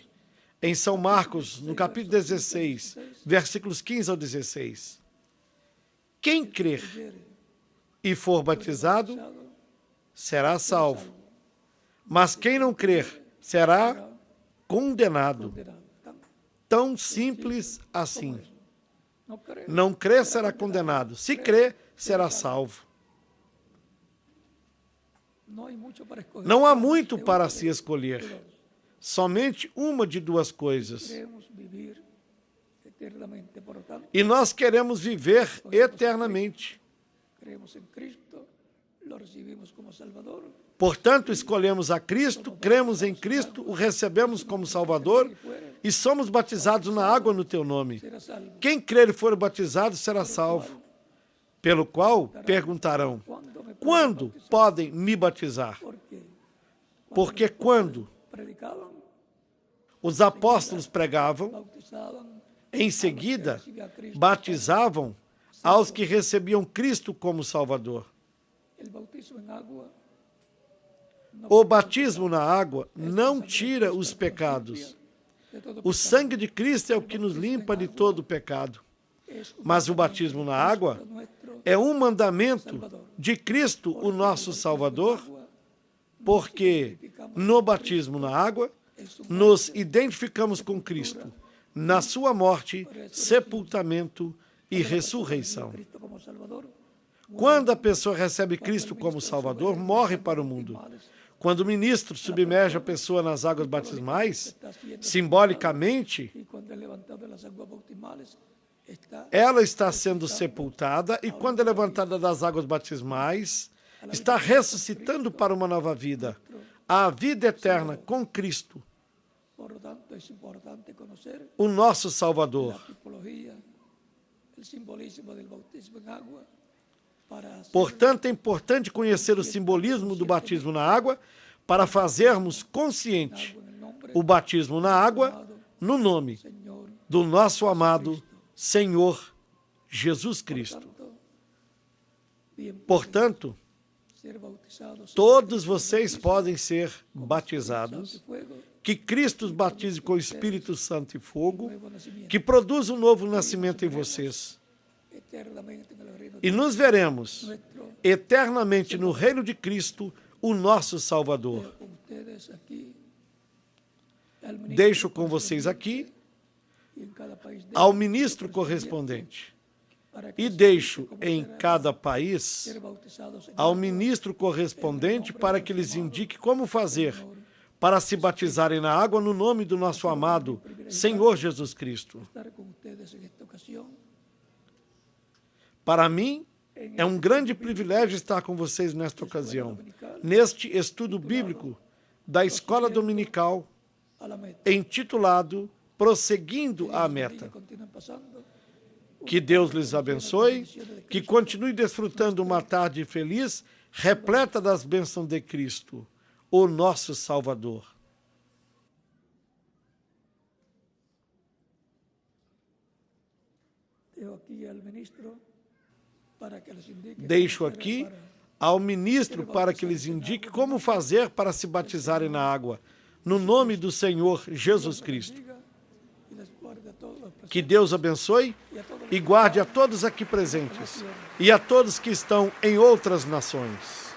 em São Marcos, no capítulo 16, versículos 15 ao 16, quem crer e for batizado será salvo, mas quem não crer será condenado. Tão simples assim. Não crer será condenado, se crer será salvo. Não há muito para se escolher, somente uma de duas coisas. E nós queremos viver eternamente. Portanto, escolhemos a Cristo, cremos em Cristo, o recebemos como Salvador e somos batizados na água no Teu nome. Quem crer e for batizado será salvo. Pelo qual perguntarão: quando podem me batizar? Porque quando os apóstolos pregavam, em seguida batizavam aos que recebiam Cristo como Salvador. O batismo na água não tira os pecados. O sangue de Cristo é o que nos limpa de todo o pecado. Mas o batismo na água é um mandamento de Cristo, o nosso Salvador, porque no batismo na água nos identificamos com Cristo, na sua morte, sepultamento e ressurreição. Quando a pessoa recebe Cristo como Salvador, morre para o mundo. Quando o ministro submerge a pessoa nas águas batismais, simbolicamente, ela está sendo sepultada e, quando é levantada das águas batismais, está ressuscitando para uma nova vida, a vida eterna com Cristo, o nosso Salvador. Portanto, é importante conhecer o simbolismo do batismo na água para fazermos consciente o batismo na água no nome do nosso amado Senhor Jesus Cristo. Portanto, todos vocês podem ser batizados que Cristo os batize com o Espírito Santo e fogo, nuevo nacimiento. que produza um novo nascimento em vocês. Eternamente en el reino E de nos veremos nuestro eternamente no reino de Cristo, o nosso Salvador. con ustedes aquí. Al ministro Deixo com vocês aqui y en cada país de ao ministro correspondente para que e sepan deixo cómo em serán cada país ser bautizados en ao agua ministro correspondente para que lhes indique como fazer para se batizarem na água no nome do nosso amado Senhor Jesus Cristo. estar con ustedes en esta ocasión. Para mim, é um grande privilégio estar com vocês nesta ocasião, neste estudo bíblico da Escola Dominical, A la meta. intitulado Prosseguindo à Meta. Continúen pasando. Que Deus lhes abençoe, que continue desfrutando uma tarde feliz, repleta das bênçãos de Cristo, o nosso Salvador. Dejo aquí al ministro para que les indique Deixo cómo aqui hacer ao ministro para que lhes indique como fazer para se batizarem na água, no nome do Senhor Jesus Cristo. para y les guarde a todos los Que presentes Deus abençoe y a todos los e guarde a todos aqui presentes e a todos que estão em outras nações.